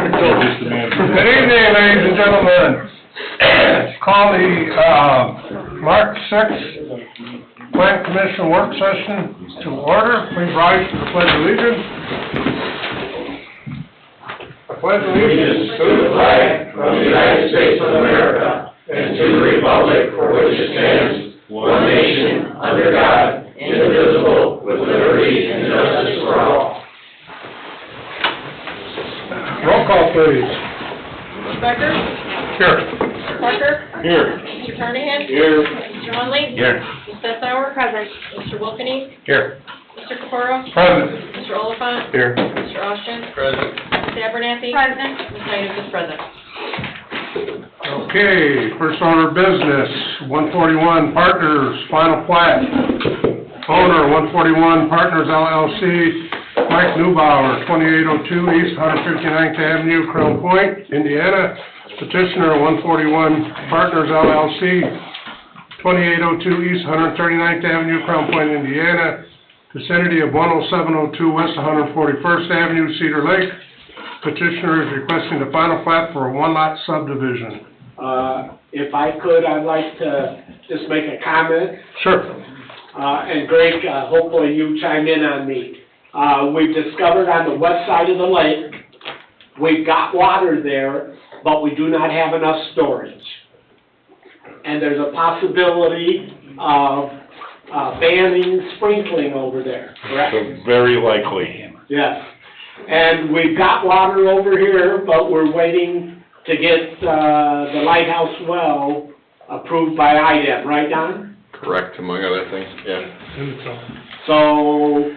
Good evening, ladies and gentlemen. Call the March 6th Plan Commission work session to order. Please rise for the Pledge of Allegiance. I pledge allegiance to the flag of the United States of America and to the republic for which it stands, one nation, under God, indivisible, with liberty and justice for all. Roll call, please. Mr. Becker? Here. Mr. Parker? Here. Mr. Carnahan? Here. Mr. Hunley? Here. Ms. Stetauer? Present. Mr. Wilkeny? Here. Mr. Caporo? Present. Mr. Oliphant? Here. Mr. Austin? Present. Ms. Abernathy? Present. Ms. Knight is present. Okay, first order of business, 141 Partners, final plat. Owner, 141 Partners LLC, Mike Neubauer, 2802 East 159th Avenue, Crown Point, Indiana. Petitioner, 141 Partners LLC, 2802 East 139th Avenue, Crown Point, Indiana. Vicinity of 10702 West 141st Avenue, Cedar Lake. Petitioner is requesting the final plat for a one-lot subdivision. If I could, I'd like to just make a comment. Sure. And Greg, hopefully you chime in on me. We've discovered on the west side of the lake, we've got water there, but we do not have enough storage. And there's a possibility of banning sprinkling over there, correct? So very likely. Yes. And we've got water over here, but we're waiting to get the lighthouse well approved by IDEM, right, Don? Correct, among other things, yeah. So,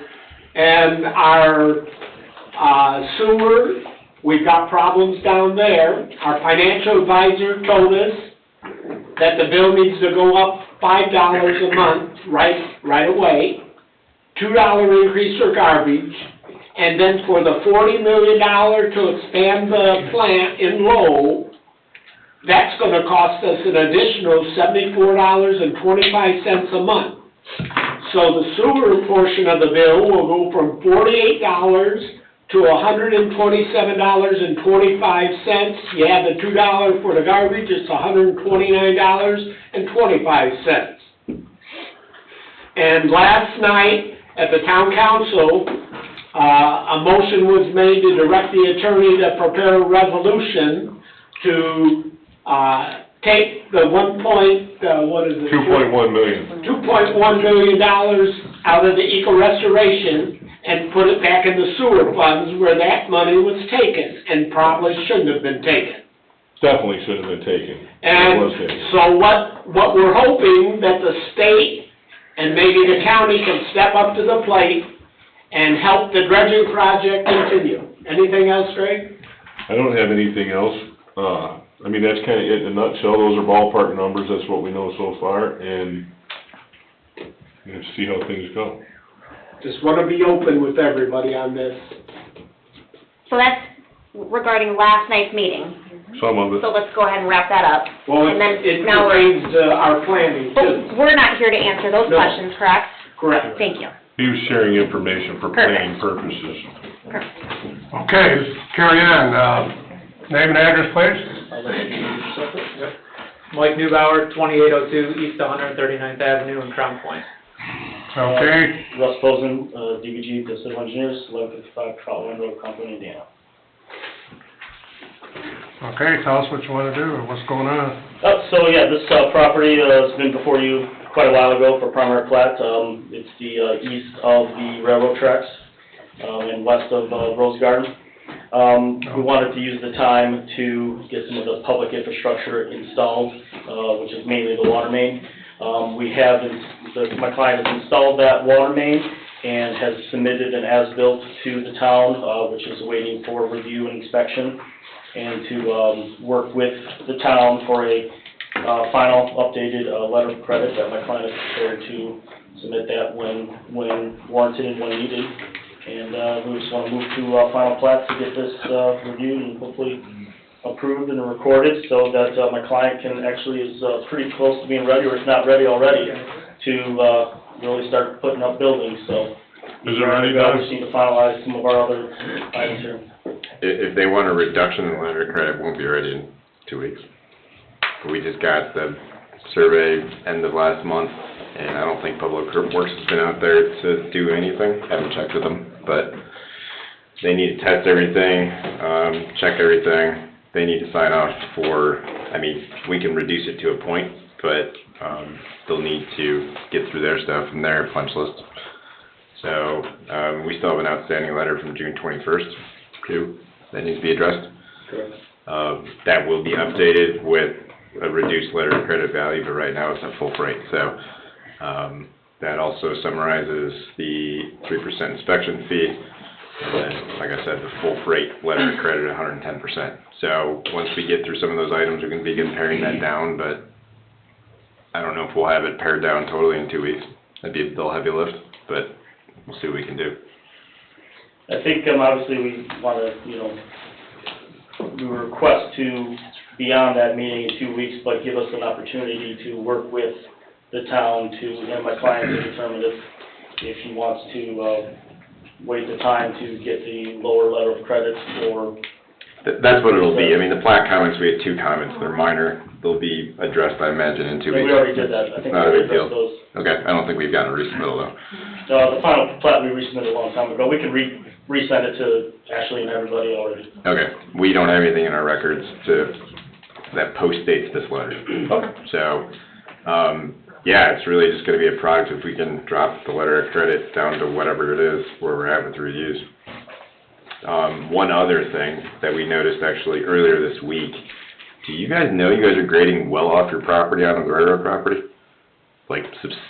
and our sewer, we've got problems down there. Our financial advisor told us that the bill needs to go up $5 a month right away, $2 increase for garbage, and then for the $40 million to expand the plant in Lowell, that's going to cost us an additional $74.25 a month. So the sewer portion of the bill will go from $48 to $127.25. You add the $2 for the garbage, it's $129.25. And last night at the town council, a motion was made to direct the attorney to prepare a resolution to take the $2.1 million out of the eco-restoration and put it back in the sewer funds where that money was taken and probably shouldn't have been taken. Definitely should have been taken. And It was taken. so what we're hoping that the state and maybe the county can step up to the plate and help the dredging project continue. Anything else, Greg? I don't have anything else. I mean, that's kind of it in a nutshell. Those are ballpark numbers. That's what we know so far, and let's see how things go. Just want to be open with everybody on this. So that's regarding last night's meeting. Some of it. So let's go ahead and wrap that up. Well, And then it now pertains to our planning too. But we're not here to answer those No. questions, correct? Correct. Thank you. He was sharing information for planning purposes. Okay, let's carry on. Name and address, please. Mike Neubauer, 2802 East 139th Avenue in Crown Point. Okay. Russ Posen, DBG, the Civil Engineers, 1155 Troutland Road, Company, Indiana. Okay, tell us what you want to do, or what's going on. So yeah, this property has been before you quite a while ago for primary plat. It's the east of the railroad tracks and west of Rose Garden. We wanted to use the time to get some of the public infrastructure installed, which is mainly the water main. My client has installed that water main and has submitted an as-built to the town, which is waiting for review and inspection, and to work with the town for a final updated letter of credit that my client is prepared to submit that when warranted and when needed. And we just want to move to final plat to get this reviewed and hopefully approved and recorded so that my client can actually is pretty close to being ready, or if not ready already, to really start putting up buildings. So Is it ready, we Doug? just need to finalize some of our other items here. if they want a reduction in the letter of credit, it won't be ready in 2 weeks. We just got the survey end of last month, and I don't think Public Works has been out there to do anything. Haven't checked with them, but they need to test everything, check everything. They need to sign off for, I mean, we can reduce it to a point, but, they'll need to get through their stuff and their punch list. So, we still have an outstanding letter from June 21st, too, that needs to be addressed. Correct. That will be updated with a reduced letter of credit value, but right now it's at full freight. So, that also summarizes the 3% inspection fee, and then, like I said, the full freight letter of credit at 110%. So, once we get through some of those items, we're gonna begin paring that down, but I don't know if we'll have it pared down totally in 2 weeks. That'd be a real heavy lift, but we'll see what we can do. I think, obviously, we wanna, we request to be on that meeting in 2 weeks, but give us an opportunity to work with the town and my client to determine if he wants to, wait the time to get the lower letter of credit or. That's what it'll be. I mean, the plat comments, we had 2 comments. They're minor. They'll be addressed, I imagine, in 2 weeks. We already did that. I think we Not a already big deal. addressed those. Okay, I don't think we've gotten a resubmittal though. The final plat we resubmitted a long time ago. We can resend it to Ashley and everybody already. Okay, we don't have anything in our records that postdates this letter. Okay. So, yeah, it's really just gonna be a product if we can drop the letter of credit down to whatever it is where we're at with the reviews. One other thing that we noticed actually earlier this week, do you guys know you guys are grading well off your property on the railroad property? Like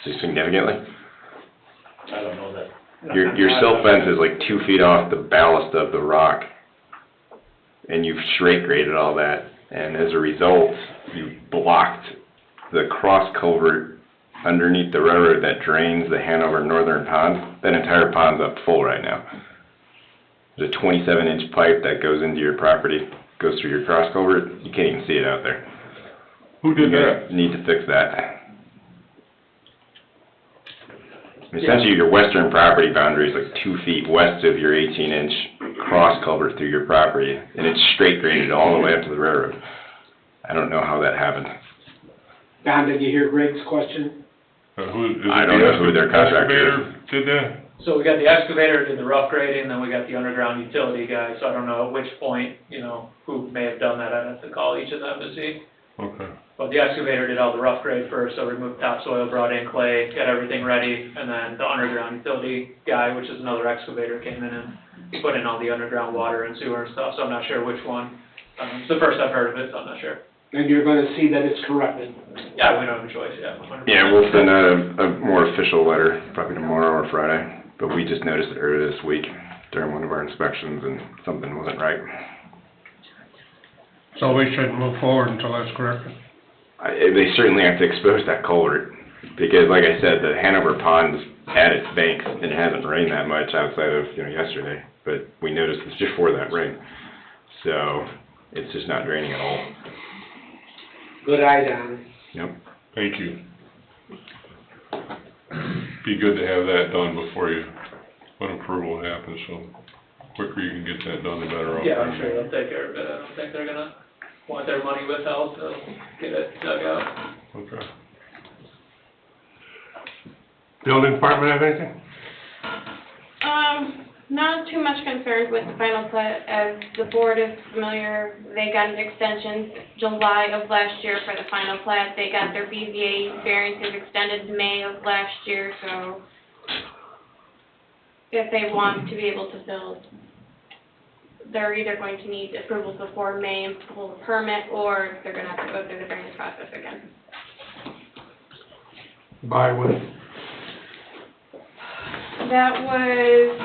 significantly? I don't know that. Your silt fence is like 2 feet off the ballast of the rock, and you've straight graded all that, and as a result, you blocked the cross culvert underneath the railroad that drains the Hanover Northern Pond. That entire pond's up full right now. There's a 27-inch pipe that goes into your property, goes through your cross culvert. You can't even see it out there. Who did that? You need to fix that. Essentially, your western property boundary is like 2 feet west of your 18-inch cross culvert through your property, and it's straight graded all the way up to the railroad. I don't know how that happened. Don, did you hear Greg's question? I don't know who their contractor is. Did that? So we got the excavator did the rough grading, then we got the underground utility guy, so I don't know at which point, who may have done that. I'd have to call each of them to see. Okay. But the excavator did all the rough grade first, so removed topsoil, brought in clay, got everything ready, and then the underground utility guy, which is another excavator, came in and put in all the underground water and sewer and stuff, so I'm not sure which one. It's the first I've heard of it, so I'm not sure. And you're gonna see that it's corrected. Yeah, we don't have a choice, yeah, 100%. Yeah, we'll send out a more official letter, probably tomorrow or Friday, but we just noticed it earlier this week during one of our inspections, and something wasn't right. So we shouldn't move forward until that's corrected. They certainly have to expose that culvert, because like I said, the Hanover Pond's at its banks, and it hasn't rained that much outside of, yesterday, but we noticed this before that rain. So, it's just not draining at all. Good eye, Don. Yep. Thank you. Be good to have that done before when approval happens, so quicker you can get that done, the better off. Yeah, I'm sure they'll take care of it. I don't think they're gonna want their money withheld, so get it dug out. Okay. Building department have anything? Not too much concerned with the final plat. As the board is familiar, they got an extension July of last year for the final plat. They got their BZA variances extended to May of last year, so if they want to be able to build, they're either going to need approval before May and pull the permit, or they're gonna have to go through the variance process again. By when? That was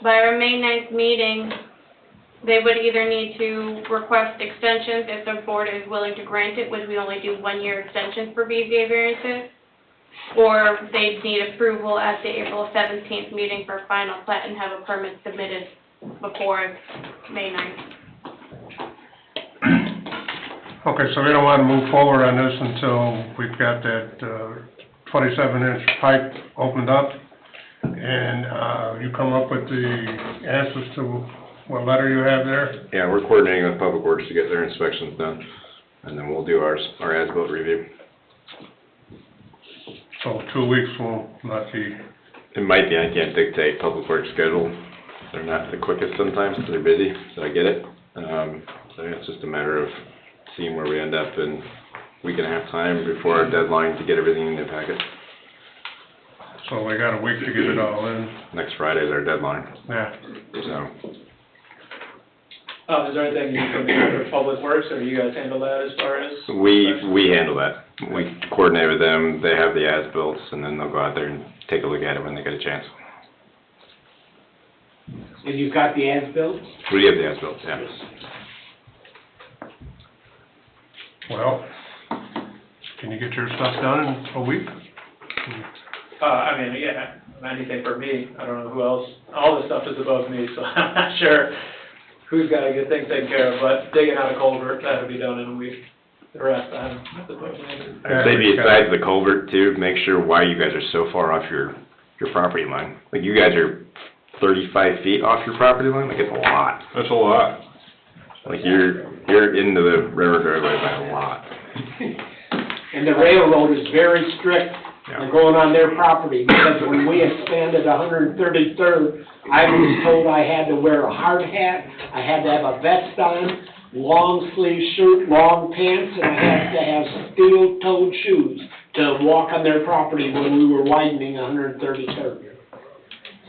by our May 9th meeting. They would either need to request extensions if the board is willing to grant it, which we only do 1-year extensions for BZA variances, or they'd need approval at the April 17th meeting for final plat and have a permit submitted before May 9th. Okay, so we don't wanna move forward on this until we've got that, 27-inch pipe opened up, and And, you come up with the answers to what letter you have there? Yeah, we're coordinating with Public Works to get their inspections done, and then we'll do our as-built review. So 2 weeks will not be, It might be, I can't dictate Public Works schedule. They're not the quickest sometimes, because they're busy, so I get it. So it's just a matter of seeing where we end up in a week and a half time before our deadline to get everything in the packet. so we got a week to get it all in, Next Friday is our deadline, yeah. so. Is there anything you can do for Public Works, or you guys handle that as far as? We handle that. We coordinate with them, they have the as-bills, and then they'll go out there and take a look at it when they get a chance. And you've got the as-built? We have the as-bills, yeah. Well, can you get your stuff done in a week? I mean, yeah, anything for me, I don't know who else, all this stuff is above me, so I'm not sure who's gotta get things taken care of, but digging out a culvert, that'll be done in a week. The rest, I don't have to put in. I'd say besides the culvert too, make sure why you guys are so far off your property line. Like, you guys are 35 feet off your property line, like, it's a lot. That's a lot. Like, you're into the railroad driveway by a lot. And the railroad is very strict Yeah. on going on their property, because when we expanded 133rd, I was told I had to wear a hard hat, I had to have a vest on, long sleeve shirt, long pants, and I had to have steel-toed shoes to walk on their property when we were widening 133rd.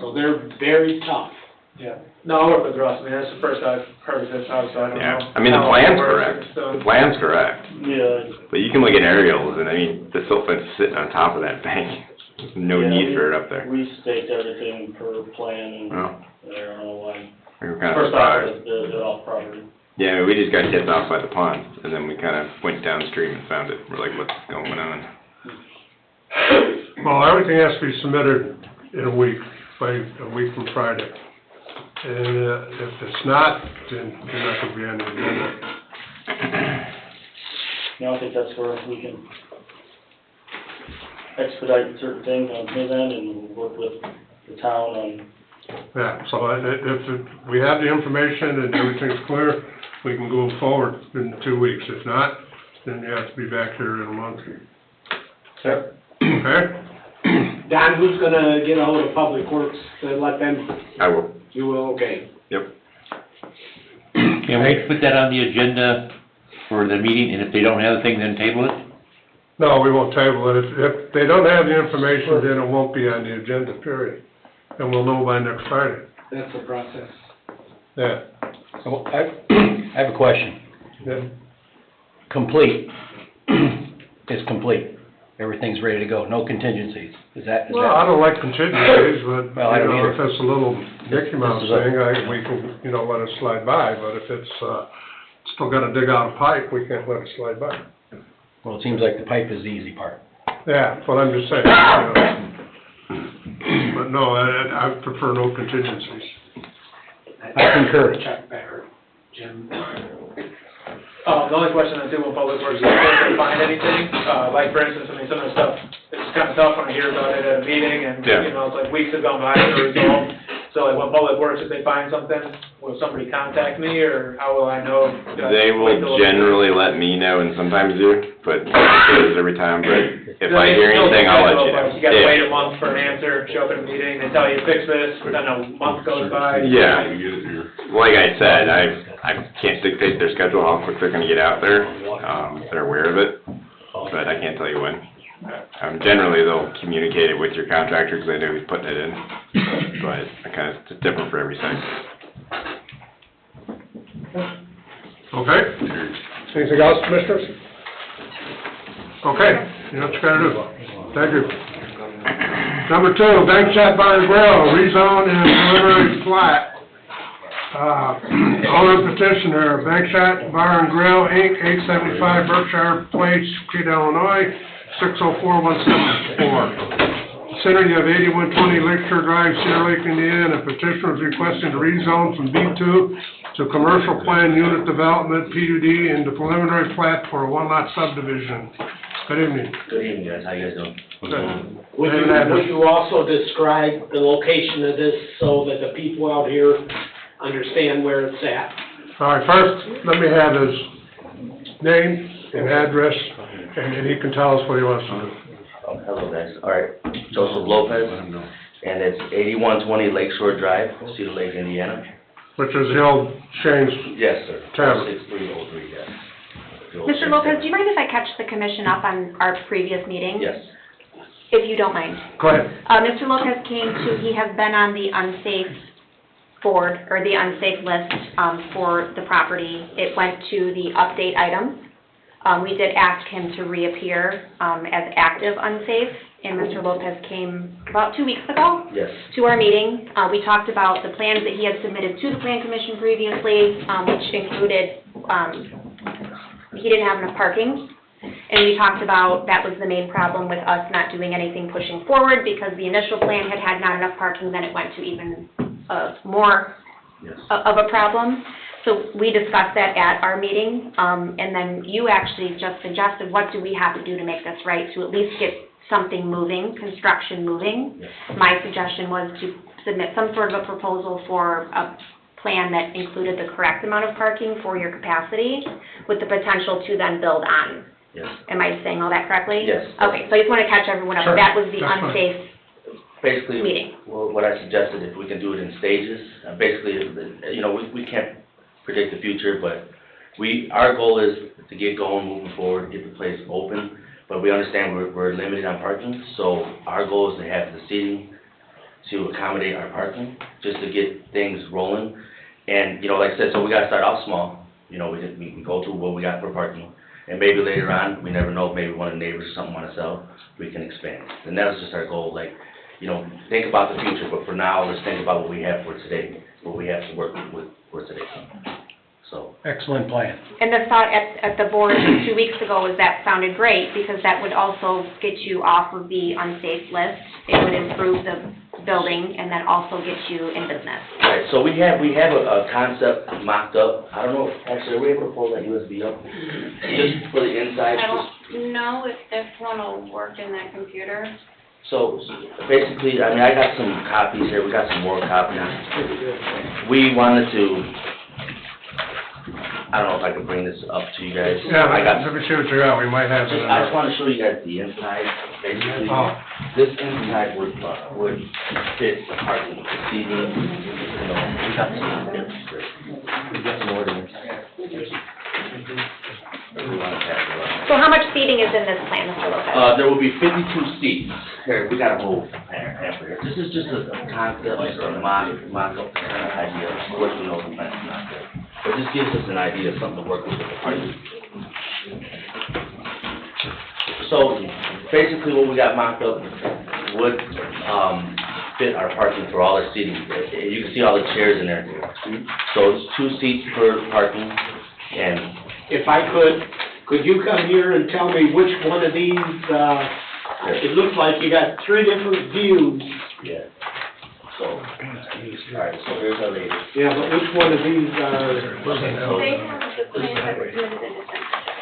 So they're very tough. Yeah, no, I'll work with Russ, I mean, that's the first I've heard of this house, so I don't know. Yeah, I mean, the how it plan's works, correct. so- The plan's correct. Yeah. But you can look at aerials, and I mean, the silt fence is sitting on top of that thing. There's no Yeah, need for it up there. We staked everything per plan, and Well, I don't know why. we were kind of First off, surprised. They're off property. Yeah, we just got tipped off by the pond, and then we kind of went downstream and found it. We're like, what's going on? Well, everything has to be submitted in a week, by a week from Friday. And if it's not, then you're not gonna be on the agenda. No, I think that's where we can expedite certain things on his end and work with the town on. Yeah, so if we have the information and everything's clear, we can go forward in 2 weeks. If not, then you have to be back here in a month. Sure. Okay? Don, who's gonna get ahold of Public Works to let them, I will. you will, okay. Yep. Can we put that on the agenda for the meeting, and if they don't have the thing, then table it? No, we won't table it. If they don't have the information, then it won't be on the agenda, period. And we'll know by next Friday. That's the process. Yeah. Well, I have a question. Yeah. Complete, it's complete, everything's ready to go, no contingencies, is that? Well, I don't like contingencies, but, Well, I don't if either. it's a little Mickey Mouse This is a- thing, we can, let it slide by, but if it's, still gotta dig out a pipe, we can't let it slide by. Well, it seems like the pipe is the easy part. Yeah, that's what I'm just saying, But no, I prefer no contingencies. I concur. Chuck Becker, Jim. The only question I do with Public Works is if they find anything, like for instance, I mean, some of the stuff, it's kind of tough when I hear about it at a meeting and, Yeah. it's like weeks have gone by and no result. So like when Public Works, if they find something, will somebody contact me or how will I know? Do I They wait till- will generally let me know, and sometimes do, but not always every time, but if I hear anything, I'll let you know. You gotta wait Yeah. a month for an answer, show up at a meeting, they tell you fix this, then a month goes by. Yeah. You get it here. Like I said, I can't dictate their schedule, how quick they're gonna get out there. They're aware of it, but I can't tell you when. Generally, they'll communicate it with your contractor, because they know who's putting it in, but it's different for every site. Okay? Anything else, commissioners? Okay, you know what you gotta do. Thank you. Number 2, Bank Shot Bar and Grill, rezone and preliminary plat. Owner petitioner, Bank Shot Bar and Grill, Inc., 875 Berkshire Place, Crete, Illinois, 604174. Vicinity of 8120 Lakeshore Drive, Cedar Lake, Indiana. Petitioner is requesting to rezone from B2 to Commercial Plan Unit Development, PUD, and the preliminary plat for a one-lot subdivision Good evening. Good evening, guys. How you guys doing? Would you also describe the location of this so that the people out here understand where it's at? All right, first, let me have his name and address, and he can tell us what he wants to do. Oh, hello, guys. All right, Joseph Lopez, and it's 8120 Lakeshore Drive, Cedar Lake, Indiana. Which is the old Shane's Yes, sir. Tavern. 6303, yes. The old Mr. Shane's Lopez, Tavern. do you mind if I catch the commission up on our previous meeting? Yes. If you don't mind. Go ahead. Mr. Lopez he has been on the unsafe board, or the unsafe list, for the property. It went to the update items. We did ask him to reappear, as active unsafe, and Mr. Lopez came about 2 weeks ago Yes. to our meeting. We talked about the plans that he had submitted to the Plan Commission previously, which included, he didn't have enough parking. And we talked about that was the main problem with us not doing anything pushing forward, because the initial plan had not enough parking, then it went to even more Yes. of a problem. So we discussed that at our meeting, and then you actually just suggested, what do we have to do to make this right, to at least get something moving, construction moving? Yes. My suggestion was to submit some sort of a proposal for a plan that included the correct amount of parking for your capacity, with the potential to then build on. Yes. Am I saying all that correctly? Yes. Okay, so I just want to catch everyone up. Sure. That was the That's fine. unsafe Basically, meeting. well, what I suggested, if we can do it in stages, basically, you know, we can't predict the future, but our goal is to get going, moving forward, get the place open, but we understand we're limited on parking, so our goal is to have the seating to accommodate our parking, just to get things rolling. And, you know, like I said, so we gotta start off small, you know, we can go to what we got for parking, and maybe later on, we never know, maybe one of the neighbors or something wanna sell, we can expand. And that was just our goal, like, you know, think about the future, but for now, let's think about what we have for today, what we have to work with for today. So, Excellent plan. And the thought at the board 2 weeks ago was that sounded great, because that would also get you off of the unsafe list. It would improve the building, and then also get you in business. right, so we have a concept mocked up, I don't know, actually, are we able to pull that USB up? Just for the inside, I don't know if this one will work in that computer. so basically, I mean, I got some copies here, we got some more copies. We wanted to, I don't know if I could bring this up to you guys. Yeah, I got, let me see what you got, we might have it in I just there. wanna show you guys the inside, basically. Oh. This inside would fit the parking, the seating, you know, we got some, we got some orders. We wanna pass it around. So how much seating is in this plan, Mr. Lopez? There will be 52 seats. Here, we got a whole pamphlet here. This is just a concept, like a mock-up kind of idea. Of course, we know the plant's not good. But it just gives us an idea of something to work with the party. So, basically what we got mocked up would, fit our parking for all our seating. You can see all the chairs in there. So it's 2 seats per parking, and If I could you come here and tell me which one of these, it looks like you got 3 different views. yeah. So, alright, so here's our latest. Yeah, but which one of these are? They have the plan that was submitted in December.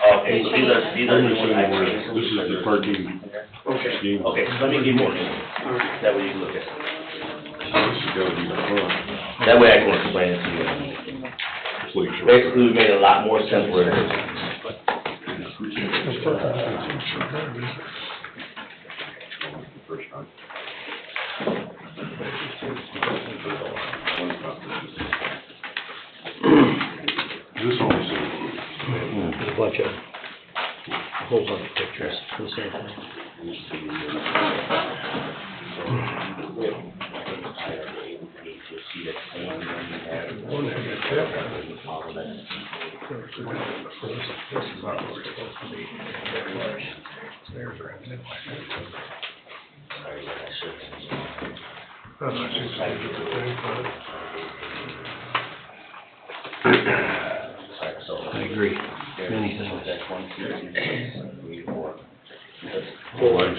Okay, so these are the ones I created. This is the parking Okay. scheme. Okay, so let me give you one. All right. That way you can look at it. This has gotta be the front. That way I can explain it to you. It's like short. Basically, we made it a lot more simpler than this. This also. There's a bunch of, a whole bunch of pictures for the same thing. That's what she said, it's a thing, but- I agree. Many things. That's 1, 2, 3, 4. That's Four. Right.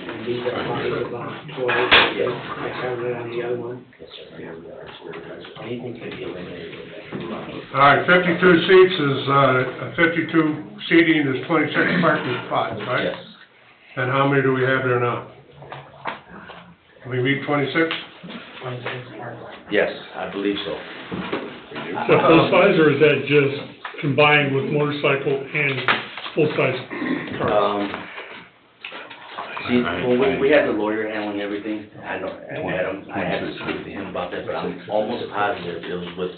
And these are probably about 12. Yes. I counted on the other one. Yes, sir. Anything can be eliminated. All right, 52 seats is, 52 seating is 26 parking spots, right? Yes. And how many do we have there now? Can we meet 26? Yes, I believe so. Is that full size, or is that just combined with motorcycle and full-size car? See, when we had the lawyer handling everything, I know, Adam, I had to speak to him about that, but I'm almost positive it was with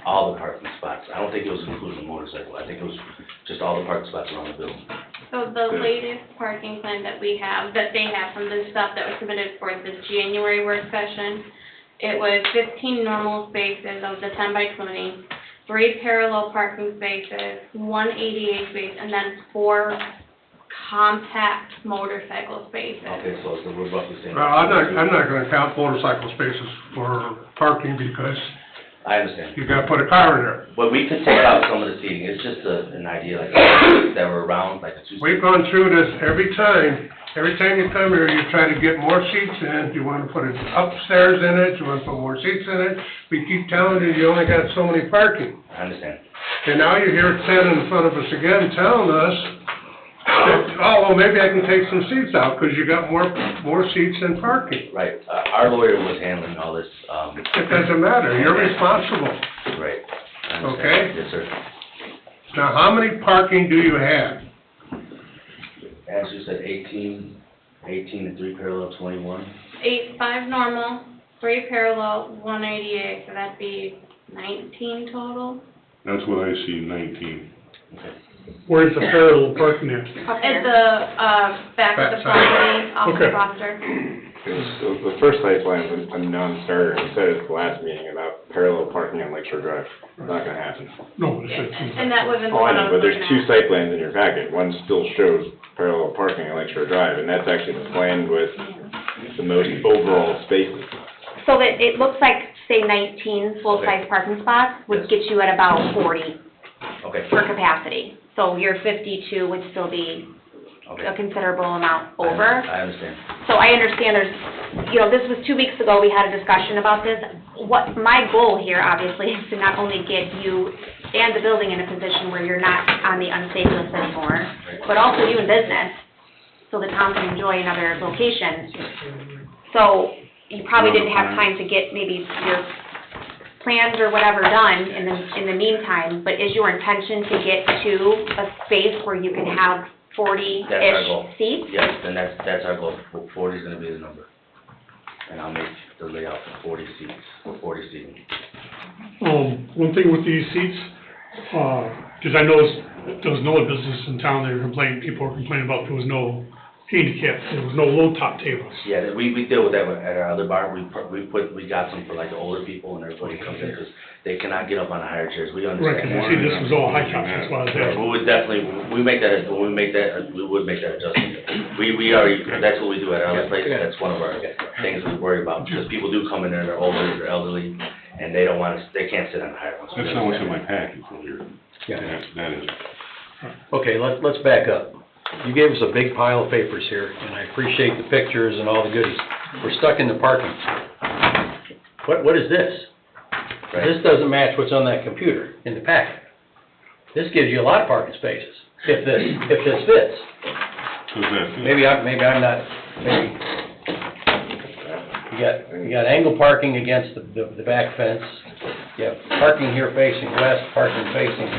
all the parking spots. I don't think it was including the motorcycle, I think it was just all the parking spots around the building. So the latest parking plan that we have, that they have from the stuff that was submitted for the January work session, it was 15 normal spaces of the 10 by 20, 3 parallel parking spaces, 1 ADA space, and then 4 compact motorcycle spaces. Okay, so we're roughly saying. Well, I'm not gonna count motorcycle spaces for parking because I understand. you gotta put a car in there. But we could take out some of the seating, it's just an idea, like, that were around, like a two. We've gone through this every time. Every time you come here, you try to get more seats in. You wanna put it upstairs in it, you wanna put more seats in it. We keep telling you only got so many parking. I understand. And now you're here standing in front of us again telling us that, oh, well, maybe I can take some seats out because you got more seats than parking. Right, our lawyer was handling all this, It doesn't matter. You're responsible. right. I understand. Okay. Yes, sir. Now, how many parking do you have? As you said, 18 and 3 parallel, 21. 5 normal, 3 parallel, 1 ADA, so that'd be 19 total. That's what I see, 19. Okay. Where's the parallel parking at? At the, back of the property, off Okay. of Foster. The first site plan was a non-starter. He said at the last meeting about parallel parking on Lakeshore Drive. Not gonna happen. No, it's And that wasn't the Oh, I one I know, was but there's looking two at. site plans in your packet. One still shows parallel parking on Lakeshore Drive, and that's actually the plan with the most overall spaces. So that, it looks like, say 19 full-size Okay. parking spots would get you at about 40 Okay. for capacity. So your 52 would still be a Okay. considerable amount over. I understand. So I understand this was 2 weeks ago, we had a discussion about this. What, my goal here, obviously, is to not only get you and the building in a position where you're not on the unsafe list anymore, but also you in business, so the town can enjoy another location. So you probably didn't have time to get maybe your plans or whatever done in the meantime, but is your intention to get to a space where you can have That's our 40-ish goal. seats? Yes, and that's our goal. 40 is gonna be the number. And I'll make the layout for 40 seats, for 40 seating. One thing with these seats, because I noticed there was no business in town that were complaining, people were complaining about there was no handicap, there was no low-top tables. Yeah, we deal with that at our other bar. We got some for like the older people and everybody comes in because they cannot get up on the higher chairs. We Right, understand because that. you see, this was all high tops, that's why I was Yeah, asking. we would definitely, we would make that adjustment. We already, that's what we do at our other place, that's one of our things we worry about, because people do come in there, they're older, they're elderly, and they don't wanna, they can't sit on the higher ones. That's not what's in my packet for here. Yeah. That is. Okay, let's back up. You gave us a big pile of papers here, and I appreciate the pictures and all the goodies. We're stuck in the parking. What is this? Right. This doesn't match what's on that computer in the packet. This gives you a lot of parking spaces, if this fits. Does that fit? Maybe I'm not, you got angle parking against the back fence. You have parking here facing west, parking facing,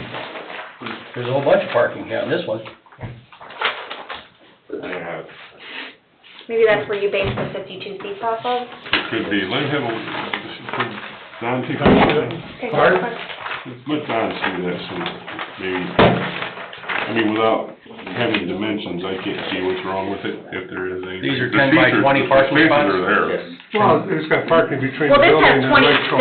there's a whole bunch of parking here on this one. Maybe that's where you base the 52 seats off of? It could be. Let him have Don take a look at that. Pardon? Let Don see that, so maybe, I mean, without having dimensions, I can't see what's wrong with it, if there is anything. These are The 10 by features- 20 parking the spots? spaces are there. Yes. Well, it's got parking between Well, the this building has and the lakeshore.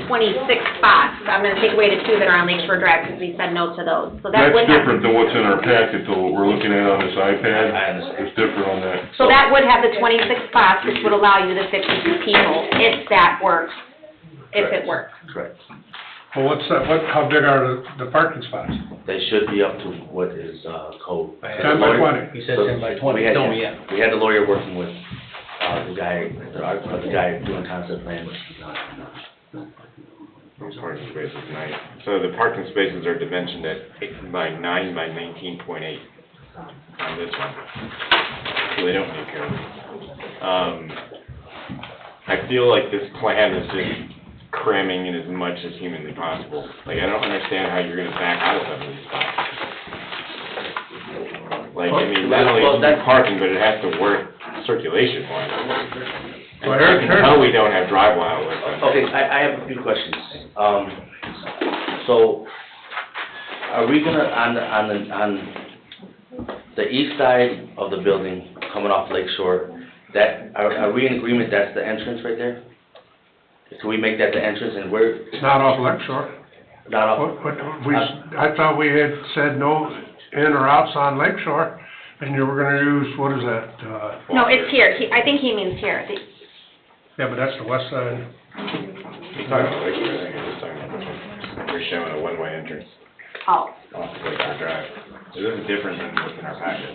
26 spots. I'm gonna take away the 2 that are on Lakeshore Drive, because we said no to those. So that That's would have, different than what's in our packet, though, what we're looking at on this iPad. I understand. It's different on that. so that would have the 26 spots, which would allow you the 52 people, if that works, if it works. Correct. Well, how big are the parking spots? They should be up to what is, code. 10 by 20. He said 10 by 20, We had- tell me, yeah. We had the lawyer working with, the guy doing concept plan. Those parking spaces, so the parking spaces are dimensioned at 8 by 9 by 19.8 on this one. So they don't need code. I feel like this plan is just cramming in as much as humanly possible. Like, I don't understand how you're gonna back out of some of these spots. Like, I mean, not only is it parking, but it has to work circulation-wise. Well, here's- How we don't have driveway outlets. Okay, I have a few questions. So, are we gonna, on the east side of the building, coming off Lake Shore, are we in agreement that's the entrance right there? Can we make that the entrance and where, It's not off Lake Shore. not off? I thought we had said no in or outs on Lake Shore, and you were gonna use, what is that, No, it's here. I think he means here. yeah, but that's the west side. He's talking about Lake Shore, I think he's talking about this one. We're showing a one-way entrance Oh. off Lake Shore Drive. It isn't different than what's in our packet.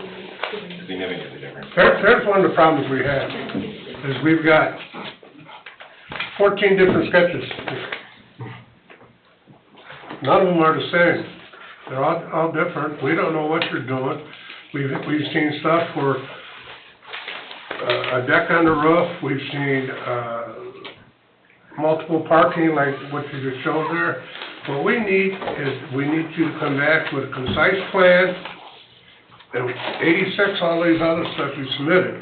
Significantly different. There's one of the problems we have, is we've got 14 different sketches. None of them are the same. They're all different. We don't know what you're doing. We've seen stuff for a deck on the roof. We've seen, multiple parking like what you just showed there. What we need is, we need you to come back with a concise plan, and 86, all these other stuff you submitted.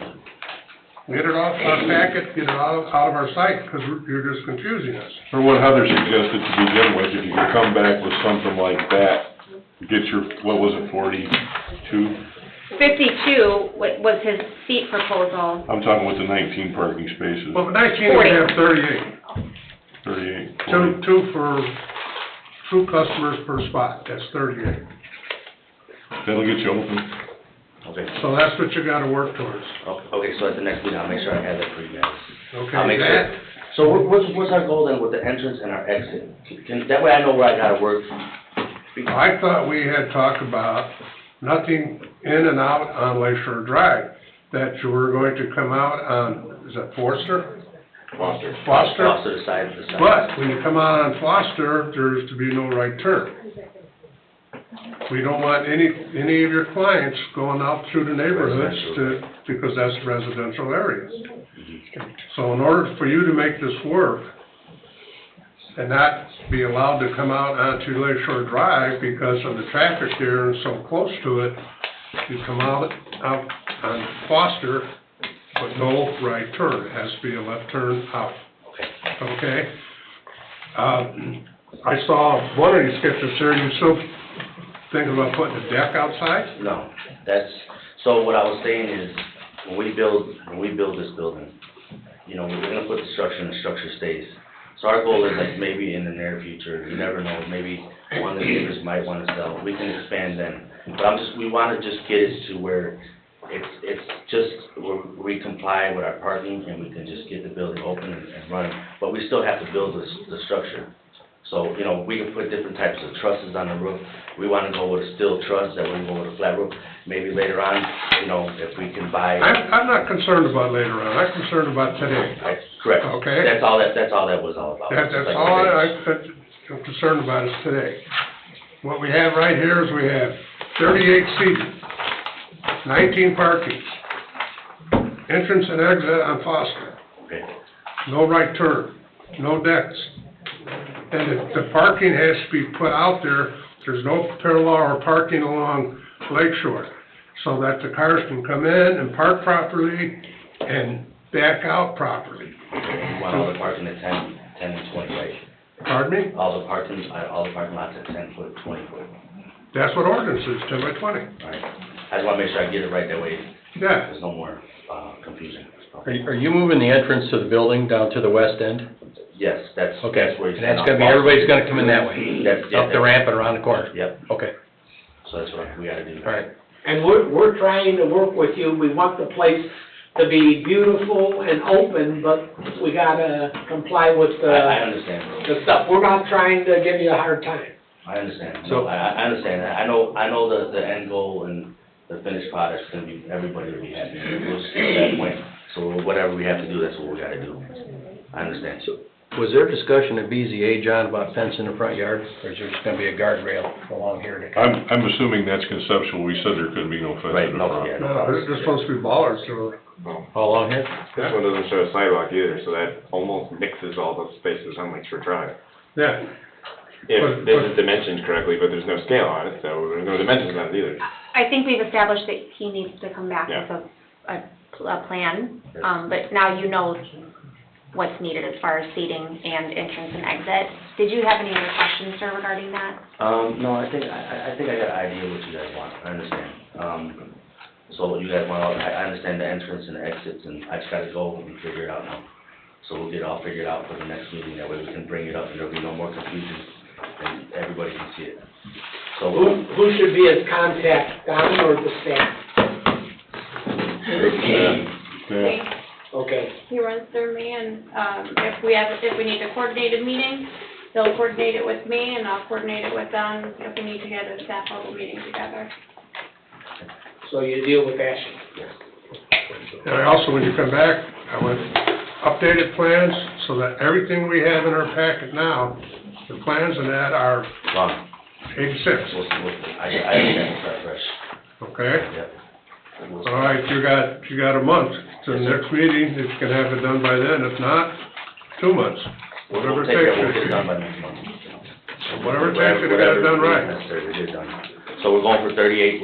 Get it off our packet, get it out of our site, because you're just confusing us. Or what Heather suggested to begin with, if you could come back with something like that, get your, what was it, 42? 52 was his seat proposal. I'm talking with the 19 parking spaces, Well, 19 would have 38. 38, 40. Two for two customers per spot, that's 38. That'll get you open. Okay. So that's what you gotta work towards. Okay, so at the next meeting, I'll make sure I have that for you guys. Okay, I'll make that, sure. So what's our goal then with the entrance and our exit? That way I know where I gotta work. I thought we had talked about nothing in and out on Lake Shore Drive, that you were going to come out on, is that Forster? Foster. Foster? Off to the side. But when you come out on Foster, there's to be no right turn. We don't want any of your clients going out through the neighborhoods because that's residential areas. So in order for you to make this work and not be allowed to come out onto Lake Shore Drive because of the traffic there and so close to it, you come out on Foster, but no right turn. It has to be a left turn out. Okay? I saw one of these sketches there, you still thinking about putting a deck outside? No, so what I was saying is, when we build this building, you know, we're gonna put the structure and the structure stays. So our goal is like maybe in the near future, you never know, maybe one of the neighbors might wanna sell, we can expand then. But we wanna just get it to where it's just, we comply with our parking and we can just get the building open and run. But we still have to build the structure. So, you know, we can put different types of trusses on the roof. We wanna go with a steel truss, that we can go with a flat roof. Maybe later on, you know, if we can buy. I'm not concerned about later on, I'm concerned about today. Correct. Okay. That's all that was all about. That's Like all I said. I'm concerned about is today. What we have right here is we have 38 seating, 19 parking, entrance and exit on Foster, Okay. no right turn, no decks. And the parking has to be put out there, there's no parallel or parking along Lake Shore, so that the cars can come in and park properly and back out properly. We want all the parking at 10 and 20, right? Pardon me? All the parking lots at 10 foot, 20 foot. That's what ordinance is, 10 by 20. All right. I just wanna make sure I get it right, that way Yeah. there's no more, confusion. Are you moving the entrance to the building down to the west end? Yes, that's Okay, where and you that's stand gonna be, off. everybody's gonna come in that way, up the That's- ramp and around the corner? Yep, Okay, so that's what we gotta do. all right. And we're trying to work with you, we want the place to be beautiful and open, but we gotta comply with I understand. the stuff. We're not trying to give you a hard time. I understand. So- No, I understand that. I know the end goal and the finished product's gonna be, everybody will be happy. We'll see at that point. So whatever we have to do, that's what we gotta do. I understand. Was there discussion at BZA, John, about fence in the front yard, or is there just gonna be a guardrail along here to? I'm assuming that's conceptual, we said there couldn't be no fence Right, in the no, front. yeah. No, there's supposed to be ballers, so. All along here? This one doesn't show a sidewalk either, so that almost mixes all the spaces on Lake Shore Drive. Yeah, If this is dimensioned correctly, but there's no scale on it, so there's no dimensions on it either. I think we've established that he needs to come back Yeah. with a plan, but now you know what's needed as far as seating and entrance and exit. Did you have any other questions, sir, regarding that? No, I think I got an idea what you guys want, I understand. So what you guys want, I understand the entrance and the exits, and I just gotta go and figure it out now. So we'll get it all figured out for the next meeting, that way we can bring it up and there'll be no more confusion, and everybody can see it. So, Who should be his contact, Don or the staff? Yeah. Okay. He runs through me, and, if we need to coordinate a meeting, they'll coordinate it with me, and I'll coordinate it with them, if we need to get a staff level meeting together. So you deal with Ashley? and I also, when you come back, I want updated plans, so that everything we have in our packet now, the plans and that are Ron, 86, I understand, we'll start fresh, okay? yep. We'll All right, you got a month to the next meeting, if you can have it done by then, if not, 2 months, whatever We'll it take that, we'll get takes. it done by next month. Whatever it takes to get it done right. Necessary to get it done. So we're going for 38,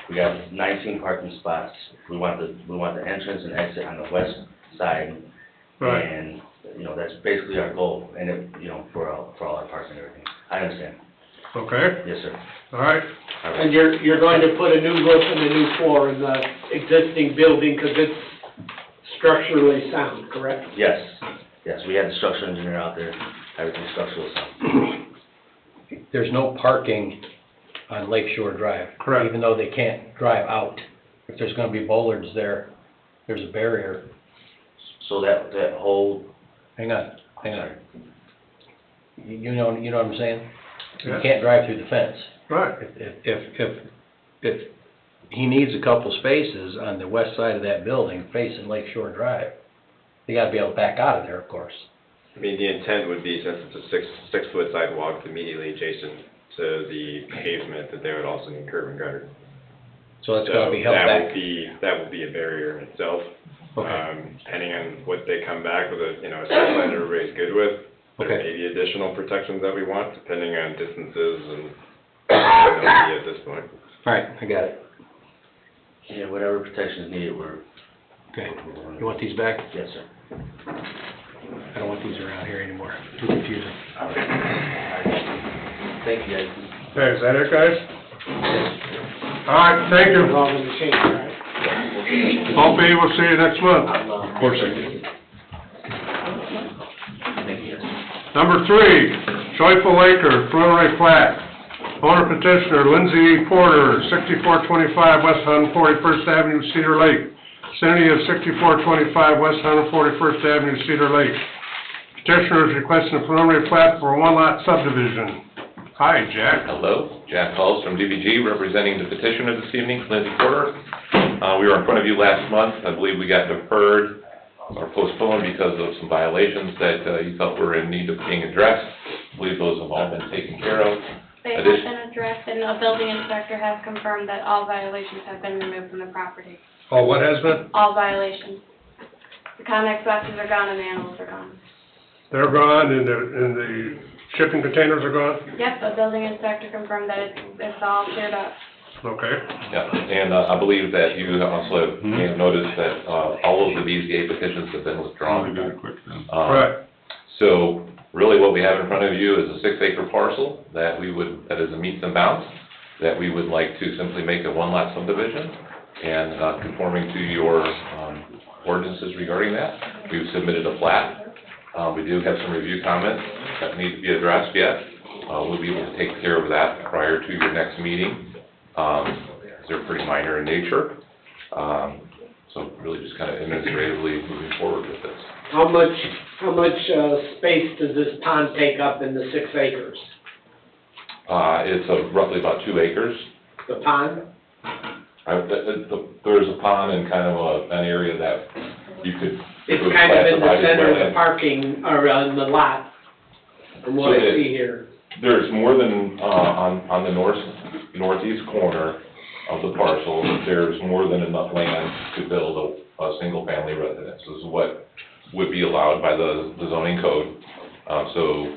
we got 19 parking spots. We want the entrance and exit on the west side. Right. And, that's basically our goal, and it, for all our parking and everything. I understand. Okay, Yes, sir. all right, All right. And you're going to put a new roof and a new floor in the existing building, because it's structurally sound, correct? Yes, we had the structural engineer out there, everything's structural sound. There's no parking on Lake Shore Drive. Correct. Even though they can't drive out. If there's gonna be bollards there, there's a barrier. So that whole, Hang on. You know what I'm saying? You Yeah. can't drive through the fence. right, If he needs a couple spaces on the west side of that building facing Lake Shore Drive, they gotta be able to back out of there, of course. I mean, the intent would be, since it's a six-foot sidewalk immediately adjacent to the pavement, that they would also need curb and gutter. So that's gotta be held So back. that would be a barrier in itself. Okay. Depending on what they come back with, a site that everybody's good with. There Okay. may be additional protections that we want, depending on distances and at this point. All right, I got it. yeah, whatever protections needed, Okay. You want these back? yes, sir. I don't want these around here anymore. Too confusing. All right. Thank you, guys. okay, is that it, guys? All right, thank It's you. all going to change, right? Opie, we'll see you next month. Of course I do. Thank you, guys. Number 3, Joyful Acre, preliminary plat. Owner petitioner Lindsay Porter, 6425 West 141st Avenue, Cedar Lake. Vicinity of 6425 West 141st Avenue, Cedar Lake. Petitioner is requesting a preliminary plat for a one-lot subdivision. Hi, Jack. Hello, Jack Halls from DBG, representing the petitioner this evening, Lindsay Porter. We were in front of you last month. I believe we got deferred or postponed because of some violations that you felt were in need of being addressed. I believe those have all been taken care of. They have Addition- been addressed, and a building inspector has confirmed that all violations have been removed from the property. Oh, what has been? All violations. The Connex boxes are gone and the animals are gone. They're gone and the shipping containers are gone? Yep, a building inspector confirmed that it's all cleared up. Okay. Yeah, and I believe that you also may have noticed that all of the BZA petitions have been withdrawn. Right. So really what we have in front of you is a 6-acre parcel that that is a meets and bounds, that we would like to simply make a one-lot subdivision and conforming to your ordinances regarding that. We've submitted a plat. We do have some review comments that need to be addressed yet. We'll be able to take care of that prior to your next meeting. They're pretty minor in nature. So really just kind of administratively moving forward with this. How much space does this pond take up in the 6 acres? It's roughly about 2 acres. The pond? There's a pond and kind of an area that you could It's It was kind of in the classified as center of the wetland. parking, or on the lot, from what So I it- see here. There's more than, on the northeast corner of the parcel, there's more than enough land to build a single-family residence. This is what would be allowed by the zoning code. So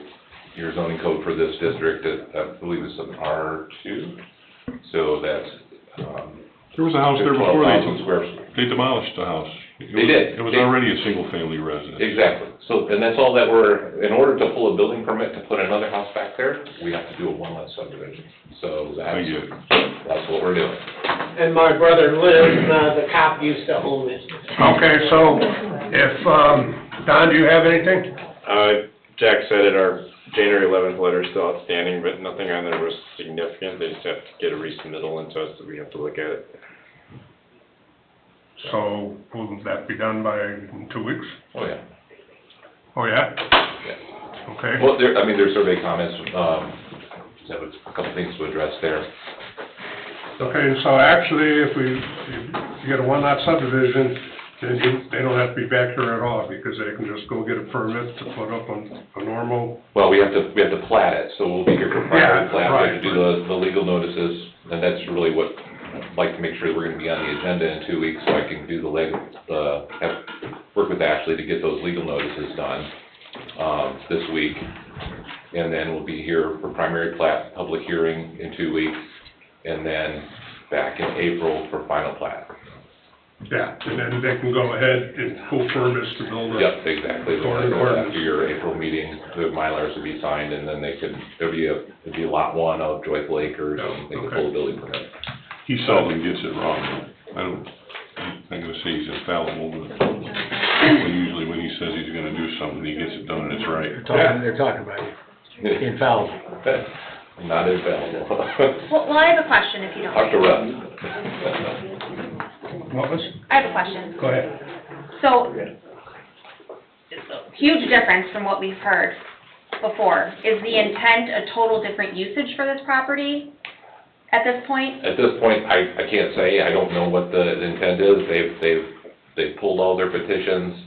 your zoning code for this district, I believe is an R2, so that's, There was a house there before 12,000 square. they demolished the house. They did. It was already a single-family residence. Exactly. So, and that's all that in order to pull a building permit to put another house back there, we have to do a one-lot subdivision. So I get it. that's what we're doing. And my brother lives, the cop used to own it. Okay, so if, Don, do you have anything? Jack said it, our January 11th letter is still outstanding, but nothing on there was significant. They just have to get a resubmittal into us, so we have to look at it. So will that be done by 2 weeks? Oh, yeah. Oh, yeah? Yeah. Okay. Well, there's survey comments, that was a couple things to address there. Okay, so actually, if you get a one-lot subdivision, then they don't have to be back here at all, because they can just go get a permit to put up a normal. Well, we have to plat it, so we'll be here for primary Yeah, plat, we have to right. do the legal notices, and that's really what, I'd like to make sure we're gonna be on the agenda in 2 weeks, so I can do work with Ashley to get those legal notices done, this week. And then we'll be here for primary plat, public hearing in 2 weeks, and then back in April for final plat. Yeah, and then they can go ahead and pull permits to build a. Yep, exactly. Ordinance. After your April meeting, the Mylars will be signed, and then it'll be lot one of Joyful Acres, and they can pull a building permit. He seldom gets it wrong. I'm not gonna say he's infallible, but usually when he says he's gonna do something, he gets it done and it's right. They're talking about you. Infallible. Not infallible. Well, I have a question if you don't Talk to mind. Russ. What was? I have a question. Go ahead. So, huge difference from what we've heard before. Is the intent a total different usage for this property at this point? At this point, I can't say, I don't know what the intent is, they've pulled all their petitions.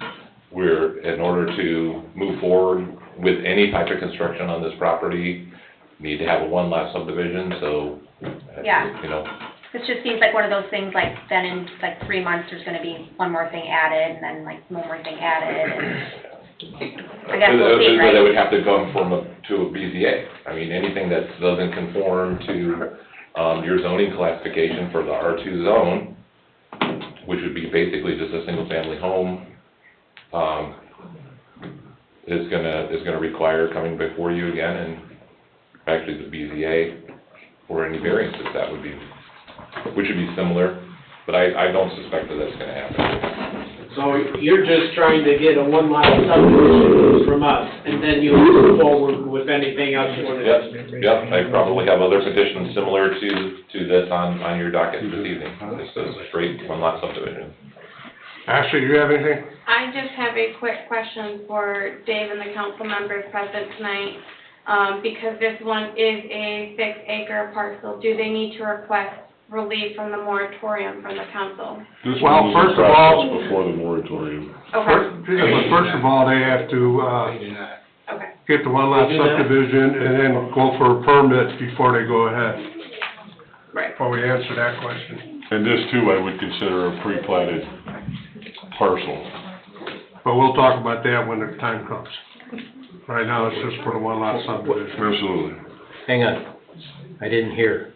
In order to move forward with any type of construction on this property, need to have a one-lot subdivision, so, Yeah. you know. This just seems like one of those things, like, then in, like, 3 months, there's gonna be one more thing added, and then, like, one more thing added, and I guess we'll see, But they right? would have to come to a BZA. I mean, anything that doesn't conform to, your zoning classification for the R2 zone, which would be basically just a single-family home, is gonna require coming before you again, and actually the BZA for any variances, that would be, which would be similar, but I don't suspect that that's gonna happen. So you're just trying to get a one-lot subdivision from us, and then you move forward with anything else you want to do? Yep, I probably have other petitions similar to this on your docket this evening. This is a straight one-lot subdivision. Ashley, do you have anything? I just have a quick question for Dave and the council members present tonight. Because this one is a 6-acre parcel, do they need to request relief from the moratorium from the council? This Well, one was first the of all- process before the moratorium. Okay, First of all, they have to, okay. get the one-lot They do that? subdivision and then go for a permit before they go ahead. Right. Before we answer that question. And this too, I would consider a pre-platted parcel. But we'll talk about that when the time comes. Right now, it's just for the one-lot subdivision. Absolutely. Hang on. I didn't hear.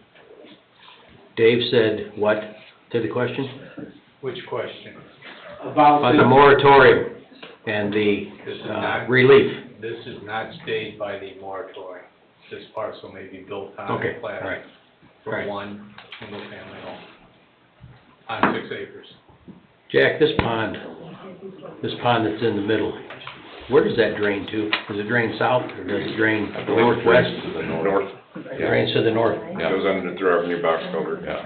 Dave said what to the question? Which question? About the moratorium and the This is not- relief. This is not stayed by the moratorium. This parcel may be built on Okay, and platted all right. for Right. one single-family home on 6 acres. Jack, this pond that's in the middle, where does that drain to? Does it drain south or does it drain I believe it northwest? drains to the north. It drains to the north. Yeah. Goes under through our new box culvert. Yeah.